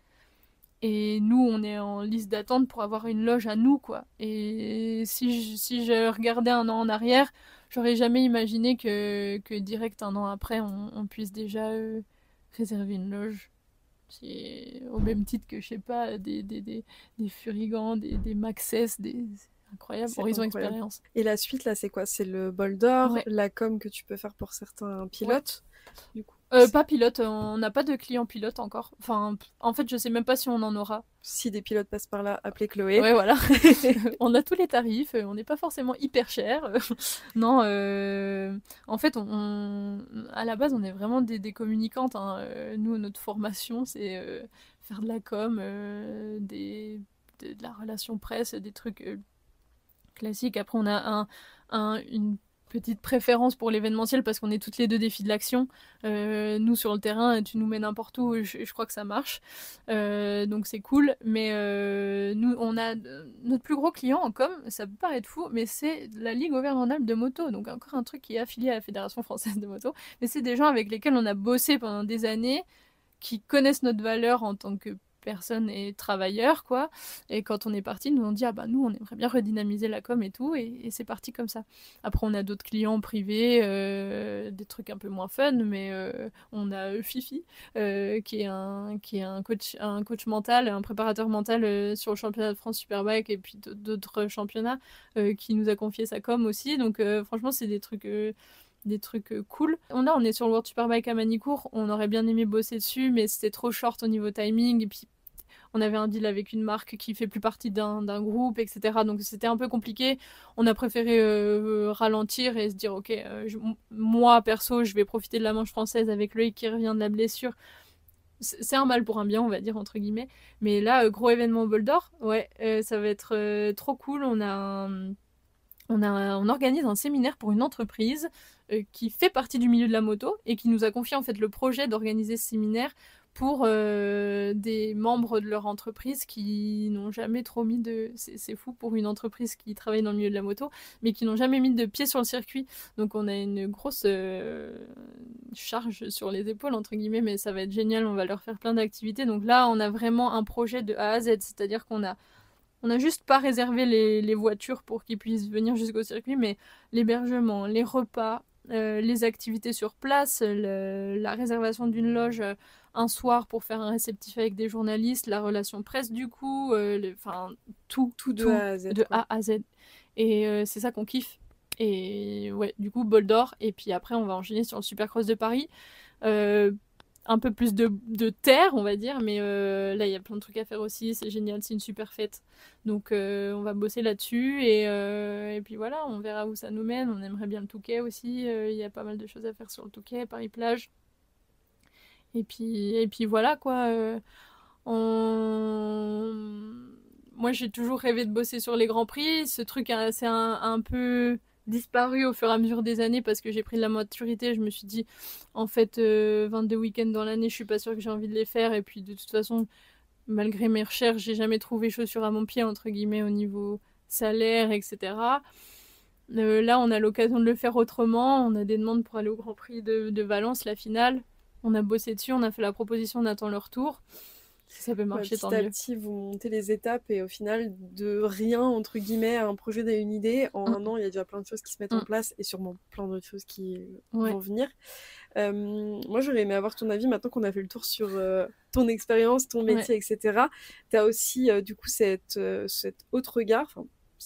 Et nous, on est en liste d'attente pour avoir une loge à nous, quoi. Et si je regardais un an en arrière, j'aurais jamais imaginé que direct un an après, on puisse déjà réserver une loge. C'est au même titre que, je sais pas, des Furigans, des Maxès, c'est incroyable. Horizon Experience. Et la suite, là, c'est quoi? C'est le bol d'or, Ouais. la com que tu peux faire pour certains pilotes, du coup. Pas pilote, on n'a pas de client pilote encore. Enfin, en fait, je sais même pas si on en aura. Si des pilotes passent par là, appelez Chloé. Ouais, voilà. On a tous les tarifs, on n'est pas forcément hyper cher. Non, en fait, à la base, on est vraiment des communicantes, hein. Nous, notre formation, c'est faire de la com, de la relation presse, des trucs classiques. Après, on a une petite préférence pour l'événementiel parce qu'on est toutes les deux des filles de l'action. Nous, sur le terrain, tu nous mets n'importe où, je crois que ça marche. Donc c'est cool. Mais nous, on a notre plus gros client en com, ça peut paraître fou, mais c'est la Ligue Auvergne-Rhône-Alpes de moto. Donc encore un truc qui est affilié à la Fédération Française de Moto. Mais c'est des gens avec lesquels on a bossé pendant des années, qui connaissent notre valeur en tant que personne et travailleurs, quoi. Et quand on est parti, nous on dit, ah bah nous on aimerait bien redynamiser la com et tout, et c'est parti comme ça. Après on a d'autres clients privés, des trucs un peu moins fun, mais on a Fifi, qui est un coach mental, un préparateur mental sur le championnat de France Superbike et puis d'autres championnats, qui nous a confié sa com aussi. Donc franchement c'est des trucs cool. On est sur le World Superbike à Manicourt, on aurait bien aimé bosser dessus, mais c'était trop short au niveau timing, et puis on avait un deal avec une marque qui fait plus partie d'un groupe, etc. Donc c'était un peu compliqué. On a préféré ralentir et se dire, ok, moi perso, je vais profiter de la Manche française avec Loïc qui revient de la blessure. C'est un mal pour un bien, on va dire, entre guillemets. Mais là, gros événement au bol d'or, ouais, ça va être trop cool. On organise un séminaire pour une entreprise qui fait partie du milieu de la moto et qui nous a confié en fait le projet d'organiser ce séminaire pour des membres de leur entreprise qui n'ont jamais trop mis de... C'est fou pour une entreprise qui travaille dans le milieu de la moto, mais qui n'ont jamais mis de pied sur le circuit. Donc on a une grosse charge sur les épaules, entre guillemets, mais ça va être génial, on va leur faire plein d'activités. Donc là, on a vraiment un projet de A à Z, c'est-à-dire qu'on a juste pas réservé les voitures pour qu'ils puissent venir jusqu'au circuit, mais l'hébergement, les repas, les activités sur place, la réservation d'une loge un soir pour faire un réceptif avec des journalistes, la relation presse du coup, tout de A à Z. De A à Z. Et c'est ça qu'on kiffe. Et ouais, du coup, bol d'or. Et puis après, on va enchaîner sur le Supercross de Paris. Un peu plus de terre, on va dire, mais là, il y a plein de trucs à faire aussi, c'est génial, c'est une super fête. Donc, on va bosser là-dessus, et puis voilà, on verra où ça nous mène. On aimerait bien le Touquet aussi, il y a pas mal de choses à faire sur le Touquet, Paris-Plage. Et puis voilà, quoi. Moi, j'ai toujours rêvé de bosser sur les Grands Prix. Ce truc, c'est un peu disparu au fur et à mesure des années parce que j'ai pris de la maturité. Je me suis dit, en fait, 22 week-ends dans l'année, je suis pas sûre que j'ai envie de les faire. Et puis, de toute façon, malgré mes recherches, j'ai jamais trouvé chaussure à mon pied, entre guillemets, au niveau salaire, etc. Là, on a l'occasion de le faire autrement. On a des demandes pour aller au Grand Prix de Valence, la finale. On a bossé dessus, on a fait la proposition, on attend le retour. Si ça peut marcher, tant mieux. Petit à petit, vous montez les étapes et au final, de rien, entre guillemets, à un projet, à une idée, en un an, il y a déjà plein de choses qui se mettent en place et sûrement plein d'autres choses qui vont venir. Moi, j'aurais aimé avoir ton avis maintenant qu'on a fait le tour sur ton expérience, ton métier, etc. Tu as aussi, du coup, cet autre regard,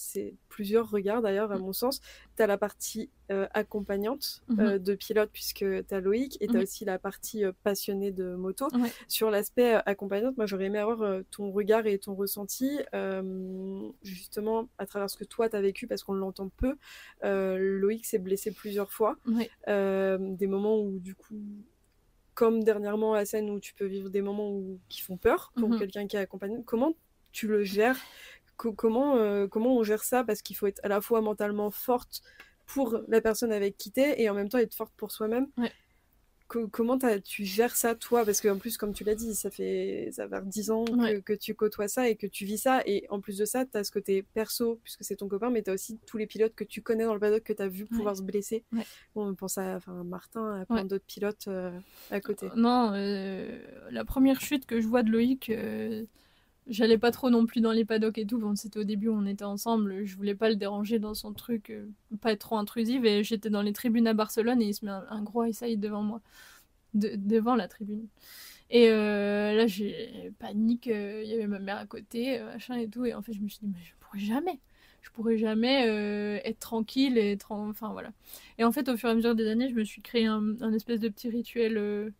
c'est plusieurs regards d'ailleurs à mon sens. Tu as la partie accompagnante de pilote puisque tu as Loïc et tu as aussi la partie passionnée de moto. Ouais. Sur l'aspect accompagnante, moi j'aurais aimé avoir ton regard et ton ressenti justement à travers ce que toi tu as vécu parce qu'on l'entend peu. Loïc s'est blessé plusieurs fois. Ouais. Des moments où du coup comme dernièrement la scène où tu peux vivre des moments qui font peur pour quelqu'un qui est accompagné. Comment tu le gères? Comment on gère ça? Parce qu'il faut être à la fois mentalement forte pour la personne avec qui t'es et en même temps être forte pour soi-même. Ouais. Comment tu gères ça, toi? Parce qu'en plus, comme tu l'as dit, ça fait 10 ans que tu côtoies ça et que tu vis ça. Et en plus de ça, tu as ce côté perso, puisque c'est ton copain, mais tu as aussi tous les pilotes que tu connais dans le paddock, que tu as vu pouvoir se blesser. Ouais. Bon, on pense à Martin, à plein d'autres pilotes à côté. Non, la première chute que je vois de Loïc... J'allais pas trop non plus dans les paddocks et tout. Bon, c'était au début où on était ensemble. Je voulais pas le déranger dans son truc, pas être trop intrusive. Et j'étais dans les tribunes à Barcelone et il se met un gros High Side devant moi, devant la tribune. Et là, j'ai panique. Il y avait ma mère à côté, machin et tout. Et en fait, je me suis dit, mais je pourrais jamais être tranquille et enfin voilà. Et en fait, au fur et à mesure des années, je me suis créé un espèce de petit rituel.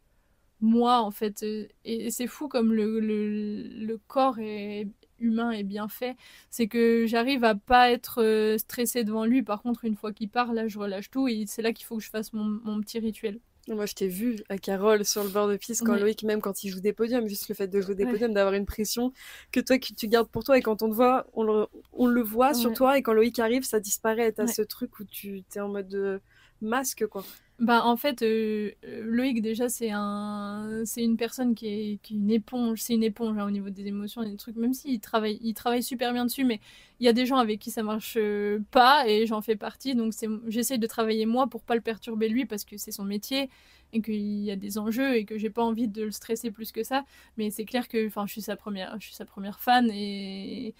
Moi en fait et c'est fou comme le corps humain est bien fait, c'est que j'arrive à pas être stressée devant lui. Par contre une fois qu'il part là je relâche tout et c'est là qu'il faut que je fasse mon petit rituel. Moi je t'ai vu à Carole sur le bord de piste quand Loïc, même quand il joue des podiums, juste le fait de jouer des podiums, d'avoir une pression que toi tu gardes pour toi et quand on te voit on le voit sur toi et quand Loïc arrive ça disparaît, t'as ce truc où tu t'es en mode masque quoi. Bah en fait Loïc déjà c'est une personne qui est une éponge, c'est une éponge hein, au niveau des émotions et des trucs, même s'il travaille super bien dessus, mais il y a des gens avec qui ça marche pas et j'en fais partie, donc j'essaye de travailler moi pour pas le perturber lui parce que c'est son métier et qu'il y a des enjeux et que j'ai pas envie de le stresser plus que ça, mais c'est clair que je suis sa première fan et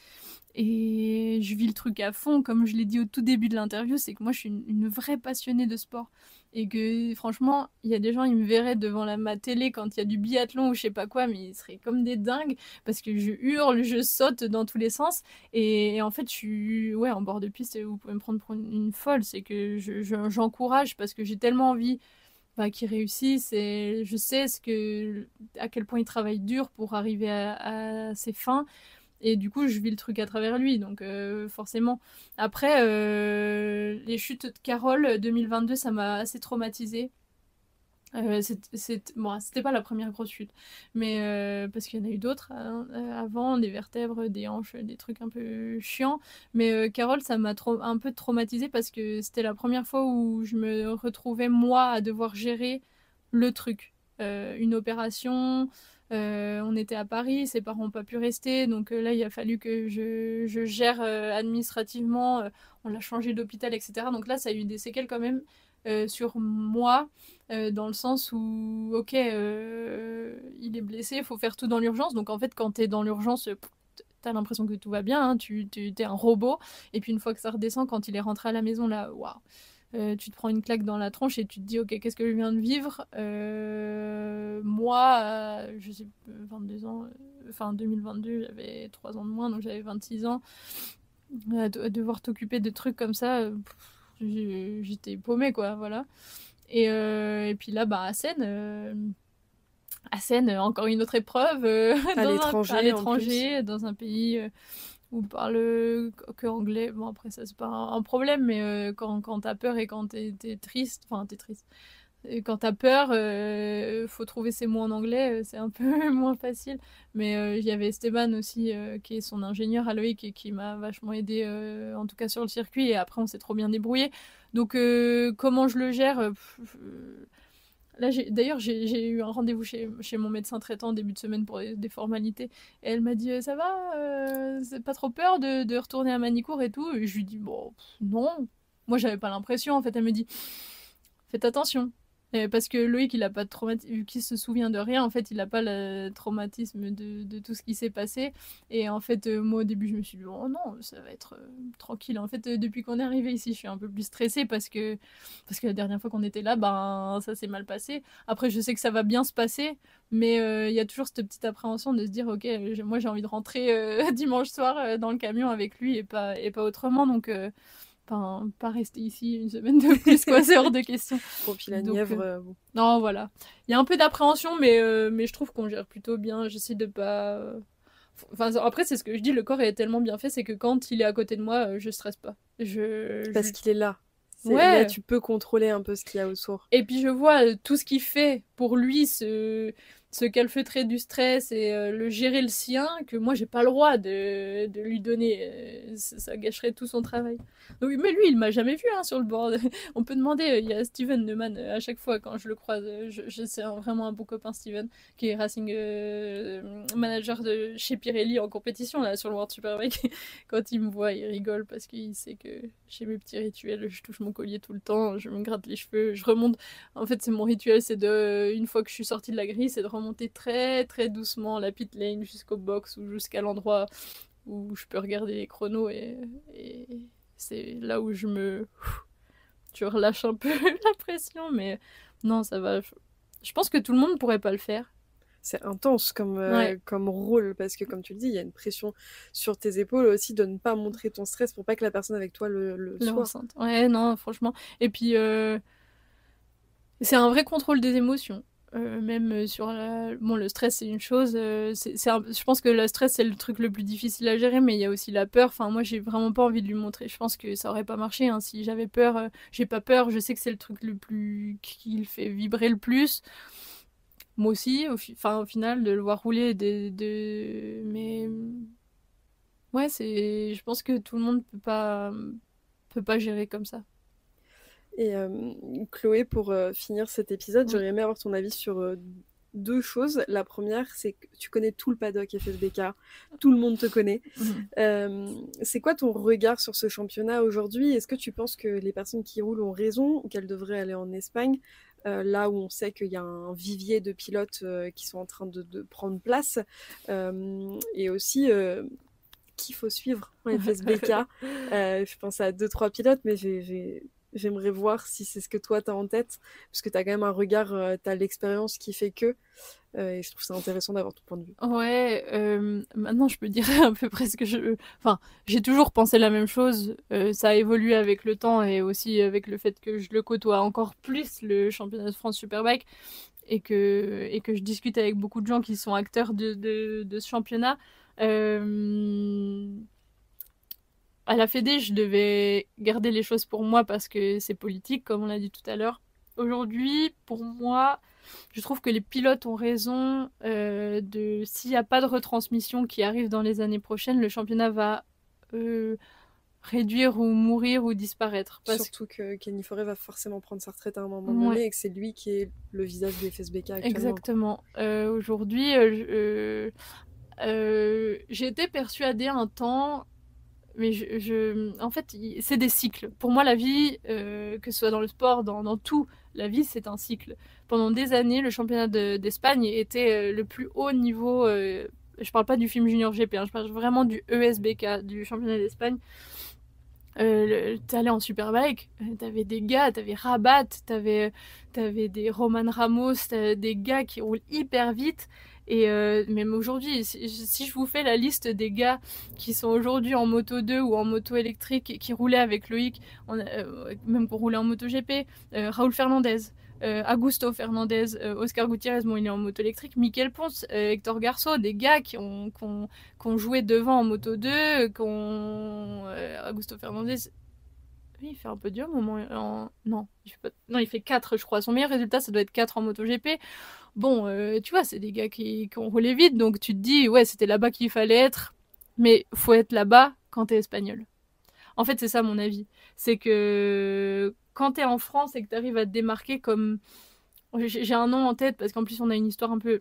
je vis le truc à fond, comme je l'ai dit au tout début de l'interview, c'est que moi je suis une vraie passionnée de sport et que franchement il y a des gens ils me verraient devant ma télé quand il y a du biathlon ou je sais pas quoi, mais ils seraient comme des dingues parce que je hurle, je saute dans tous les sens et en fait je suis en bord de piste vous pouvez me prendre pour une folle, c'est que j'encourage parce que j'ai tellement envie qu'il réussisse et je sais à quel point il travaille dur pour arriver à ses fins. Et du coup, je vis le truc à travers lui, donc forcément. Après, les chutes de Carole 2022, ça m'a assez traumatisée. C'était pas la première grosse chute, mais parce qu'il y en a eu d'autres avant, des vertèbres, des hanches, des trucs un peu chiants. Mais Carole, ça m'a un peu traumatisée parce que c'était la première fois où je me retrouvais moi à devoir gérer le truc. Une opération... on était à Paris, ses parents n'ont pas pu rester, donc là il a fallu que je gère administrativement, on l'a changé d'hôpital, etc. Donc là ça a eu des séquelles quand même sur moi, dans le sens où ok, il est blessé, il faut faire tout dans l'urgence, donc en fait quand t'es dans l'urgence, t'as l'impression que tout va bien, hein, t'es un robot, et puis une fois que ça redescend, quand il est rentré à la maison, là, waouh. Tu te prends une claque dans la tronche et tu te dis ok, qu'est-ce que je viens de vivre, moi je sais 22 ans, fin 2022 j'avais 3 ans de moins donc j'avais 26 ans, à devoir t'occuper de trucs comme ça, j'étais paumée quoi, voilà. Et puis là à Seine, encore une autre épreuve, à l'étranger, dans un pays ou parle que anglais. Bon, après, ça, c'est pas un problème, mais quand t'as peur et quand t'es triste, enfin, t'es triste. Et quand t'as peur, faut trouver ses mots en anglais, c'est un peu moins facile. Mais il y avait Esteban aussi, qui est son ingénieur à Loïc et qui m'a vachement aidé, en tout cas sur le circuit. Et après, on s'est trop bien débrouillé. Donc, comment je le gère Là, d'ailleurs, j'ai eu un rendez-vous chez mon médecin traitant début de semaine pour des formalités. Et elle m'a dit ça va, c'est pas trop peur de retourner à Manicourt et tout. Et je lui dis bon, non. Moi, j'avais pas l'impression. En fait, elle me dit faites attention. Parce que Loïc, il a pas de traumatisme, vu qu'il se souvient de rien, en fait, il a pas le traumatisme de tout ce qui s'est passé. Et en fait, moi, au début, je me suis dit, oh non, ça va être tranquille. En fait, depuis qu'on est arrivé ici, je suis un peu plus stressée parce que la dernière fois qu'on était là, ben, ça s'est mal passé. Après, je sais que ça va bien se passer, mais il y a toujours cette petite appréhension de se dire, ok, moi, j'ai envie de rentrer dimanche soir dans le camion avec lui et pas autrement. Donc, enfin, pas rester ici une semaine de plus, quoi, c'est hors de question. Bon, puis la Donc, Nièvre, bon. non, voilà. Il y a un peu d'appréhension, mais je trouve qu'on gère plutôt bien. J'essaie de pas. Enfin, après, c'est ce que je dis, le corps est tellement bien fait, c'est que quand il est à côté de moi, je stresse pas. Parce qu'il est là. Ouais. Là, tu peux contrôler un peu ce qu'il y a autour. Et puis je vois tout ce qu'il fait pour lui, se calfeutrer du stress et le gérer le sien, que moi j'ai pas le droit de lui donner. Ça gâcherait tout son travail. Donc, mais lui, il m'a jamais vu sur le board. On peut demander, il y a Steven Neumann à chaque fois quand je le croise. C'est vraiment un bon copain, Steven, qui est racing manager chez Pirelli en compétition là, sur le World Superbike. Quand il me voit, il rigole parce qu'il sait que j'ai mes petits rituels. Je touche mon collier tout le temps, je me gratte les cheveux, je remonte. En fait, c'est mon rituel, c'est une fois que je suis sortie de la grille, c'est de remonter très très doucement la pit lane jusqu'au box ou jusqu'à l'endroit où je peux regarder les chronos et c'est là où je relâche un peu la pression, mais non, ça va. Je pense que tout le monde pourrait pas le faire. C'est intense comme rôle, parce que comme tu le dis, il y a une pression sur tes épaules aussi de ne pas montrer ton stress pour pas que la personne avec toi le soit. Ressente. Ouais, non, franchement. Et puis, c'est un vrai contrôle des émotions. Même sur bon, le stress, c'est une chose. Je pense que le stress, c'est le truc le plus difficile à gérer, mais il y a aussi la peur. Enfin, moi, j'ai vraiment pas envie de lui montrer. Je pense que ça aurait pas marché si j'avais peur. J'ai pas peur. Je sais que c'est le truc le plus qui le fait vibrer le plus. Moi aussi, au final, de le voir rouler, mais ouais, je pense que tout le monde peut pas gérer comme ça. Et Chloé, pour finir cet épisode, j'aurais aimé avoir ton avis sur deux choses. La première, c'est que tu connais tout le paddock FFBK, tout le monde te connaît. C'est quoi ton regard sur ce championnat aujourd'hui? Est-ce que tu penses que les personnes qui roulent ont raison ou qu'elles devraient aller en Espagne, là où on sait qu'il y a un vivier de pilotes qui sont en train de prendre place, et aussi qu'il faut suivre en FSBK? Je pense à 2-3 pilotes, mais j'aimerais voir si c'est ce que toi t'as en tête, parce que t'as quand même un regard, t'as l'expérience qui fait que, et je trouve ça intéressant d'avoir ton point de vue. Ouais, maintenant je peux dire à peu près ce que Enfin, j'ai toujours pensé la même chose, ça a évolué avec le temps et aussi avec le fait que je le côtoie encore plus, le championnat de France Superbike, et que je discute avec beaucoup de gens qui sont acteurs de ce championnat. À la Fédé, je devais garder les choses pour moi parce que c'est politique, comme on l'a dit tout à l'heure. Aujourd'hui, pour moi, je trouve que les pilotes ont raison. S'il n'y a pas de retransmission qui arrive dans les années prochaines, le championnat va réduire ou mourir ou disparaître. Surtout que Kenny Forêt va forcément prendre sa retraite à un moment donné et que c'est lui qui est le visage du FSBK actuellement. Exactement. Aujourd'hui, j'ai été persuadée un temps, mais en fait, c'est des cycles. Pour moi, la vie, que ce soit dans le sport, dans tout, la vie, c'est un cycle. Pendant des années, le championnat d'Espagne était le plus haut niveau. Je parle pas du film Junior GP, je parle vraiment du ESBK, du championnat d'Espagne. T'allais en Superbike, t'avais des gars, t'avais Rabat, t'avais des Roman Ramos, des gars qui roulent hyper vite. Et même aujourd'hui, si je vous fais la liste des gars qui sont aujourd'hui en moto 2 ou en moto électrique qui roulaient avec Loïc, même qu'on roulait en moto GP, Raúl Fernandez, Augusto Fernandez, Oscar Gutiérrez, bon il est en moto électrique, Miquel Ponce, Hector Garceau, des gars qui ont joué devant en moto 2, Augusto Fernandez, oui, il fait un podium au moins. Non, il fait 4 je crois. Son meilleur résultat ça doit être 4 en MotoGP. Bon, tu vois, c'est des gars qui ont roulé vite, donc tu te dis, ouais, c'était là-bas qu'il fallait être, mais faut être là-bas quand t'es espagnol. En fait, c'est ça mon avis. C'est que quand t'es en France et que t'arrives à te démarquer comme... J'ai un nom en tête, parce qu'en plus on a une histoire un peu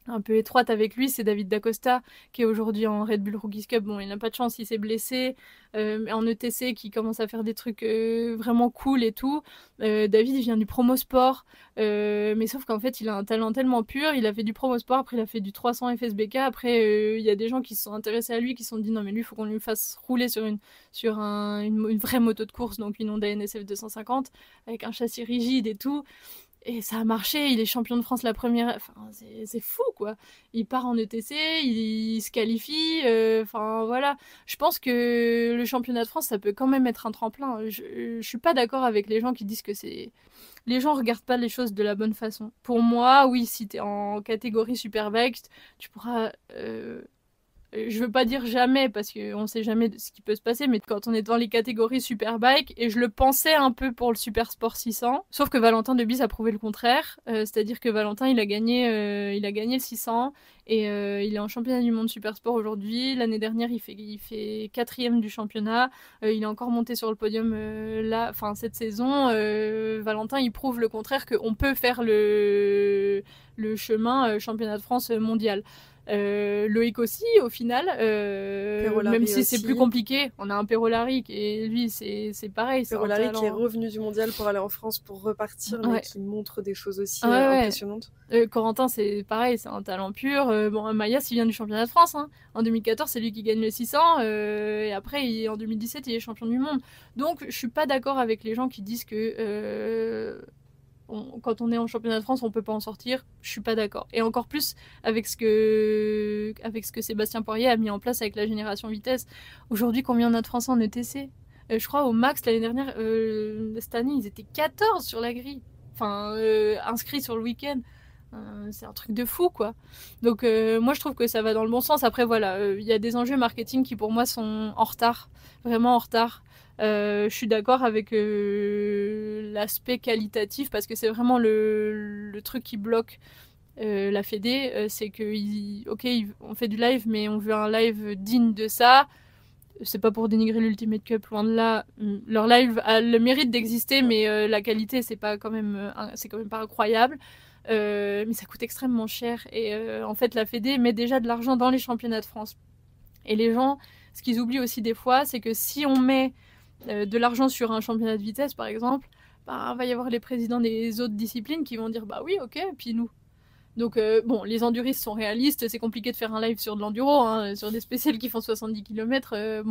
un peu étroite avec lui, c'est David Dacosta, qui est aujourd'hui en Red Bull Rookies Cup. Bon, il n'a pas de chance, il s'est blessé. En ETC, qui commence à faire des trucs vraiment cool et tout. David, il vient du promo sport. Mais sauf qu'en fait, il a un talent tellement pur. Il a fait du promo sport, après il a fait du 300 FSBK. Après, il y a des gens qui se sont intéressés à lui, qui se sont dit non, mais lui, il faut qu'on lui fasse rouler sur une vraie moto de course, donc une Honda NSF 250, avec un châssis rigide et tout. Et ça a marché, il est champion de France la première. Enfin, c'est fou, quoi. Il part en ETC, il se qualifie. Enfin, voilà. Je pense que le championnat de France, ça peut quand même être un tremplin. Je suis pas d'accord avec les gens qui disent que c'est. Les gens regardent pas les choses de la bonne façon. Pour moi, oui, si t'es en catégorie Superbike, tu pourras. Je veux pas dire jamais parce qu'on sait jamais de ce qui peut se passer, mais quand on est dans les catégories Superbike, et je le pensais un peu pour le Super Sport 600, sauf que Valentin Debise a prouvé le contraire, c'est-à-dire que Valentin il a gagné le 600 et il est en championnat du monde Super Sport aujourd'hui. L'année dernière il fait 4e du championnat, il est encore monté sur le podium cette saison. Valentin il prouve le contraire, qu'on peut faire le chemin championnat de France mondial. Loïc aussi au final, même si c'est plus compliqué, on a un Perolari et lui c'est pareil, Perolari qui est revenu du mondial pour aller en France pour repartir, mais qui montre des choses aussi impressionnantes. Corentin c'est pareil, c'est un talent pur. Maïas il vient du championnat de France, hein. En 2014 c'est lui qui gagne le 600 et après en 2017 il est champion du monde. Donc je suis pas d'accord avec les gens qui disent que quand on est en championnat de France, on peut pas en sortir. Je suis pas d'accord. Et encore plus avec ce que Sébastien Poirier a mis en place avec la génération vitesse. Aujourd'hui, combien on a de Français en ETC ? Je crois au max l'année dernière, cette année, ils étaient 14 sur la grille. Enfin, inscrits sur le week-end. C'est un truc de fou, quoi. Donc, moi, je trouve que ça va dans le bon sens. Après, voilà, il y a des enjeux marketing qui, pour moi, sont en retard. Vraiment en retard. Je suis d'accord avec l'aspect qualitatif parce que c'est vraiment le truc qui bloque la Fédé. C'est que, on fait du live, mais on veut un live digne de ça. C'est pas pour dénigrer l'Ultimate Cup, loin de là. Leur live a le mérite d'exister, mais la qualité, c'est quand même pas incroyable. Mais ça coûte extrêmement cher. Et en fait, la Fédé met déjà de l'argent dans les championnats de France. Et les gens, ce qu'ils oublient aussi des fois, c'est que si on met de l'argent sur un championnat de vitesse, par exemple, va y avoir les présidents des autres disciplines qui vont dire bah oui, ok, puis nous. Donc, les enduristes sont réalistes, c'est compliqué de faire un live sur de l'enduro, hein, sur des spéciales qui font 70 km.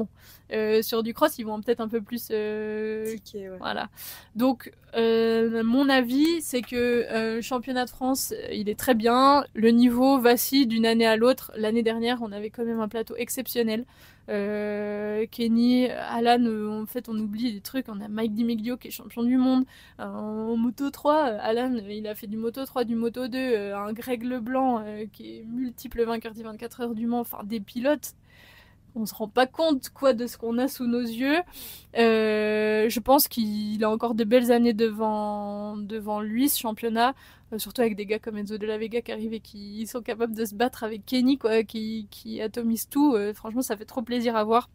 Sur du cross, ils vont peut-être un peu plus. Ticket, ouais. Voilà. Donc, mon avis, c'est que championnat de France, il est très bien. Le niveau vacille d'une année à l'autre. L'année dernière, on avait quand même un plateau exceptionnel. Kenny, Alan, en fait, on oublie des trucs. On a Mike Di qui est champion du monde. En Moto 3, Alan, il a fait du Moto 3, du Moto 2. Un Greg Leblanc qui est multiple vainqueur des 24 heures du Mans. Enfin, des pilotes. On se rend pas compte de ce qu'on a sous nos yeux. Je pense qu'il a encore de belles années devant lui, ce championnat. Surtout avec des gars comme Enzo de la Vega qui arrivent et qui sont capables de se battre avec Kenny, qui atomise tout. Franchement, ça fait trop plaisir à voir.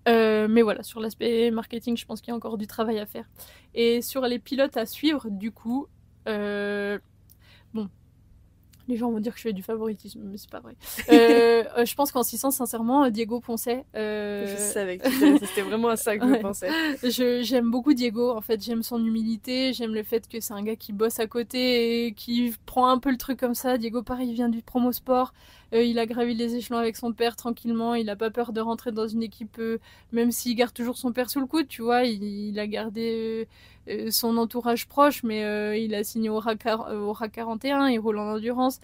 Mais voilà, sur l'aspect marketing, je pense qu'il y a encore du travail à faire. Et sur les pilotes à suivre, du coup, les gens vont dire que je fais du favoritisme, mais c'est pas vrai. Je pense qu'en 600, sincèrement, Diego Poncet. Je savais que c'était vraiment à ça que je pensais. J'aime beaucoup Diego. En fait, j'aime son humilité. J'aime le fait que c'est un gars qui bosse à côté et qui prend un peu le truc comme ça. Diego, pareil, il vient du promo sport. Il a gravi les échelons avec son père tranquillement. Il a pas peur de rentrer dans une équipe, même s'il garde toujours son père sous le coude, tu vois. Il a gardé son entourage proche, mais il a signé au RAC 41. Il roule en endurance.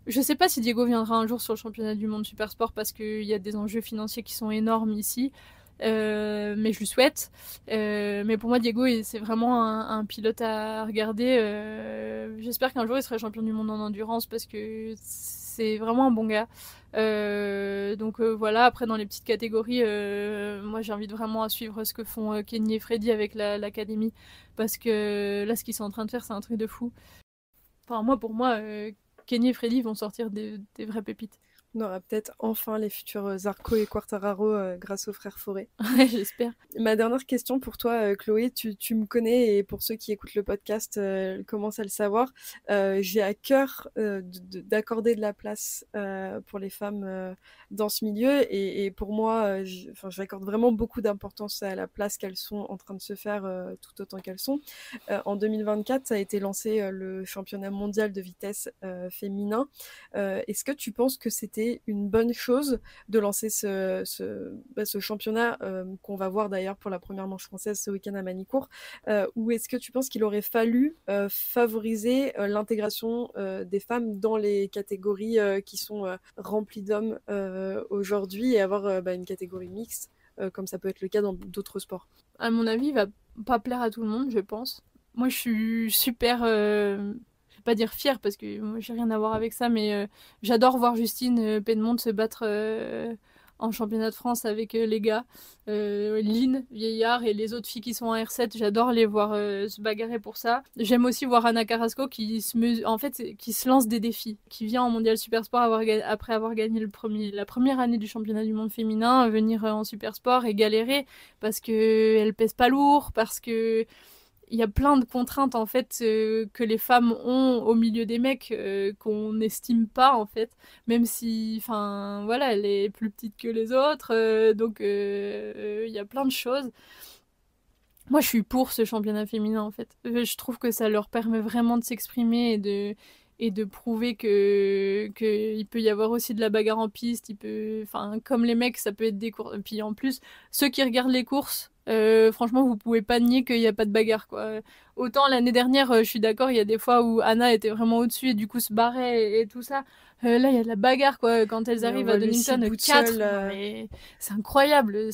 Je sais pas si Diego viendra un jour sur le championnat du monde Super Sport parce qu'il y a des enjeux financiers qui sont énormes ici. Mais je lui souhaite. Mais pour moi, Diego, c'est vraiment un pilote à regarder. J'espère qu'un jour, il sera champion du monde en endurance parce que c'est vraiment un bon gars. Donc voilà, après, dans les petites catégories, moi, j'invite vraiment à suivre ce que font Kenny et Freddy avec l'académie parce que là, ce qu'ils sont en train de faire, c'est un truc de fou. Enfin, pour moi, Kenny et Freddy vont sortir des vraies pépites. On aura peut-être enfin les futurs Zarco et Quartararo grâce aux frères Forêt. Ouais, j'espère. Ma dernière question pour toi, Chloé, tu me connais et pour ceux qui écoutent le podcast commencent à le savoir, j'ai à cœur d'accorder de la place pour les femmes dans ce milieu et pour moi, j'accorde vraiment beaucoup d'importance à la place qu'elles sont en train de se faire tout autant qu'elles sont. En 2024, ça a été lancé le championnat mondial de vitesse féminin. Est-ce que tu penses que c'était une bonne chose de lancer ce championnat qu'on va voir d'ailleurs pour la première manche française ce week-end à Manicourt, ou est-ce que tu penses qu'il aurait fallu favoriser l'intégration des femmes dans les catégories qui sont remplies d'hommes aujourd'hui et avoir une catégorie mixte comme ça peut être le cas dans d'autres sports? À mon avis, il va pas plaire à tout le monde, je pense. Moi, je suis super, je vais pas dire fière parce que moi, j'ai rien à voir avec ça, mais j'adore voir Justine Pendemonde se battre en championnat de France avec les gars, Lynn, Vieillard et les autres filles qui sont en R7. J'adore les voir se bagarrer pour ça. J'aime aussi voir Anna Carrasco qui se lance des défis, qui vient en mondial Supersport après avoir gagné la première année du championnat du monde féminin, venir en Supersport et galérer parce que elle pèse pas lourd, parce que il y a plein de contraintes en fait que les femmes ont au milieu des mecs qu'on n'estime pas en fait, même si enfin voilà, elle est plus petite que les autres donc il y a plein de choses. Moi, je suis pour ce championnat féminin en fait. Je trouve que ça leur permet vraiment de s'exprimer et de prouver que il peut y avoir aussi de la bagarre en piste, enfin comme les mecs, ça peut être des courses. Et puis en plus, ceux qui regardent les courses, franchement, vous pouvez pas nier qu'il n'y a pas de bagarre quoi. Autant l'année dernière, je suis d'accord, il y a des fois où Anna était vraiment au-dessus et du coup se barrait et tout ça. Là, il y a de la bagarre quoi quand elles arrivent à Donington 4. Mais c'est incroyable.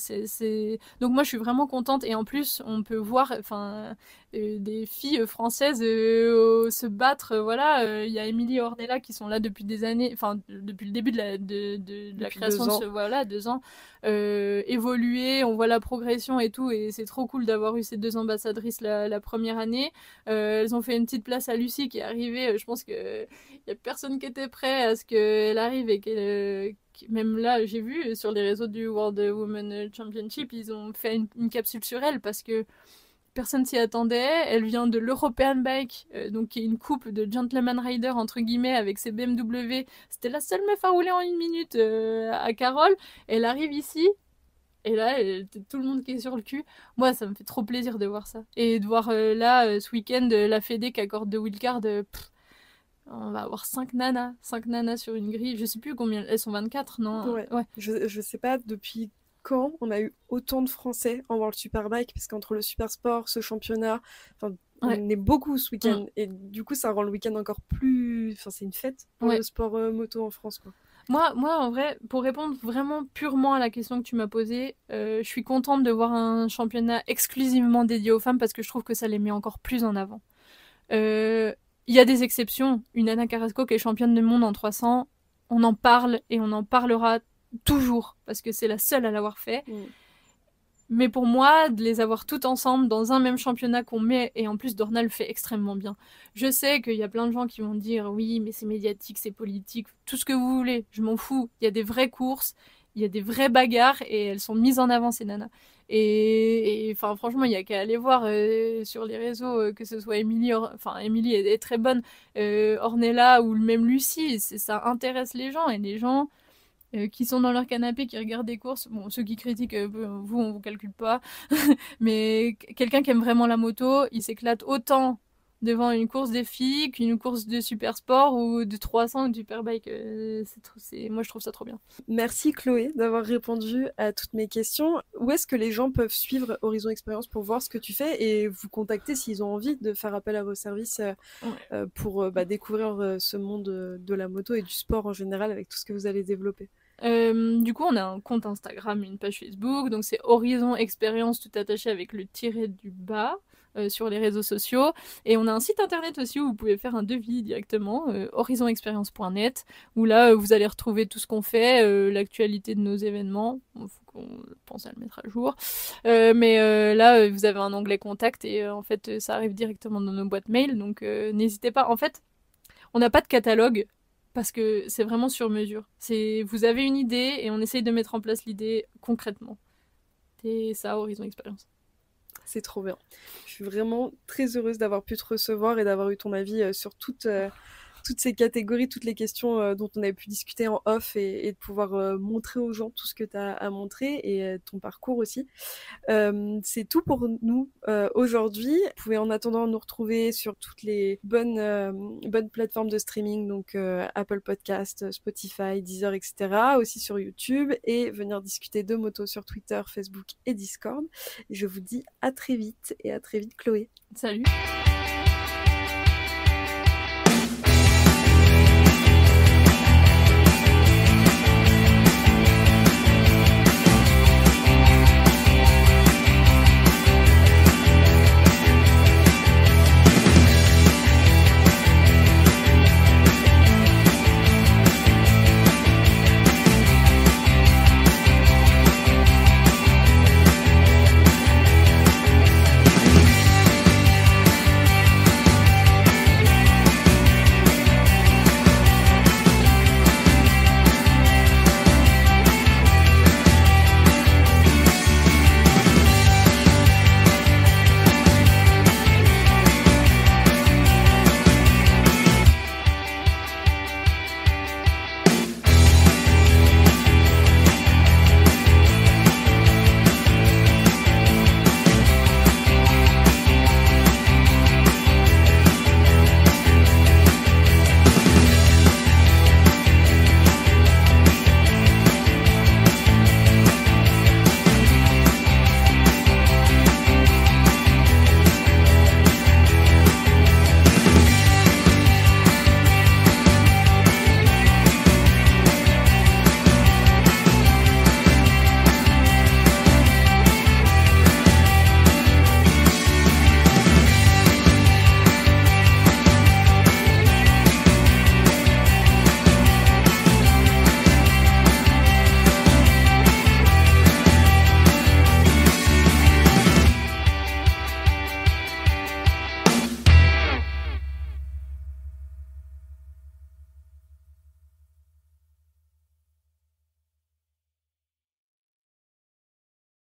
Donc moi, je suis vraiment contente et en plus, on peut voir, enfin, des filles françaises se battre. Voilà, il y a Émilie et Ornella qui sont là depuis des années, enfin depuis le début de la création de ce 2 ans. Évoluer, on voit la progression et tout, et c'est trop cool d'avoir eu ces 2 ambassadrices la première année. Elles ont fait une petite place à Lucie qui est arrivée. Je pense que y a personne qui était prêt à ce qu'elle arrive et qu'elle même là, j'ai vu sur les réseaux du World Women Championship, ils ont fait une capsule sur elle parce que personne s'y attendait. Elle vient de l'European Bike, donc qui est une coupe de gentleman rider entre guillemets avec ses BMW. C'était la seule meuf à rouler en 1 minute à Carole. Elle arrive ici. Et là, tout le monde qui est sur le cul. Moi, ça me fait trop plaisir de voir ça. Et de voir là, ce week-end, la Fédé qui accorde de wildcard. On va avoir 5 nanas sur une grille. Je sais plus combien. Elles sont 24, non? Ouais. Je sais pas depuis quand on a eu autant de Français en World Superbike, parce qu'entre le Supersport, ce championnat, on est beaucoup ce week-end. Et du coup, ça rend le week-end encore plus. Enfin, c'est une fête pour le sport moto en France, quoi. Moi, en vrai, pour répondre vraiment purement à la question que tu m'as posée, je suis contente de voir un championnat exclusivement dédié aux femmes parce que je trouve que ça les met encore plus en avant. Il y a des exceptions. Une Anna Carrasco qui est championne du monde en 300, on en parle et on en parlera toujours parce que c'est la seule à l'avoir fait. Mais pour moi, de les avoir toutes ensemble dans un même championnat qu'on met, et en plus Dorna le fait extrêmement bien. Je sais qu'il y a plein de gens qui vont dire oui, mais c'est médiatique, c'est politique, tout ce que vous voulez, je m'en fous. Il y a des vraies courses, il y a des vraies bagarres et elles sont mises en avant ces nanas. Et enfin franchement, il y a qu'à aller voir sur les réseaux que ce soit Émilie, Émilie est très bonne, Ornella ou même Lucie, ça intéresse les gens et les gens qui sont dans leur canapé, qui regardent des courses. Bon, ceux qui critiquent, vous, on vous calcule pas. Mais quelqu'un qui aime vraiment la moto, il s'éclate autant devant une course des filles qu'une course de super sport ou de 300 ou de superbike. Moi, je trouve ça trop bien. Merci Chloé d'avoir répondu à toutes mes questions. Où est-ce que les gens peuvent suivre Horizon Expérience pour voir ce que tu fais et vous contacter s'ils ont envie de faire appel à vos services pour découvrir ce monde de la moto et du sport en général avec tout ce que vous allez développer? Du coup, on a un compte Instagram, une page Facebook, donc c'est Horizon Expérience tout attaché avec le tiret du bas sur les réseaux sociaux. Et on a un site internet aussi où vous pouvez faire un devis directement, horizonexpérience.net, où là, vous allez retrouver tout ce qu'on fait, l'actualité de nos événements. Il faut qu'on pense à le mettre à jour. Mais là, vous avez un onglet contact et en fait, ça arrive directement dans nos boîtes mail. Donc, n'hésitez pas. En fait, on n'a pas de catalogue. parce que c'est vraiment sur mesure. Vous avez une idée et on essaye de mettre en place l'idée concrètement. Et ça, Horizon Expérience. C'est trop bien. Je suis vraiment très heureuse d'avoir pu te recevoir et d'avoir eu ton avis sur toutes ces catégories, toutes les questions dont on avait pu discuter en off et de pouvoir montrer aux gens tout ce que tu as à montrer et ton parcours aussi. C'est tout pour nous aujourd'hui. Vous pouvez en attendant nous retrouver sur toutes les bonnes plateformes de streaming, donc Apple Podcast, Spotify, Deezer, etc. Aussi sur YouTube et venir discuter de moto sur Twitter, Facebook et Discord. Et je vous dis à très vite et à très vite Chloé. Salut.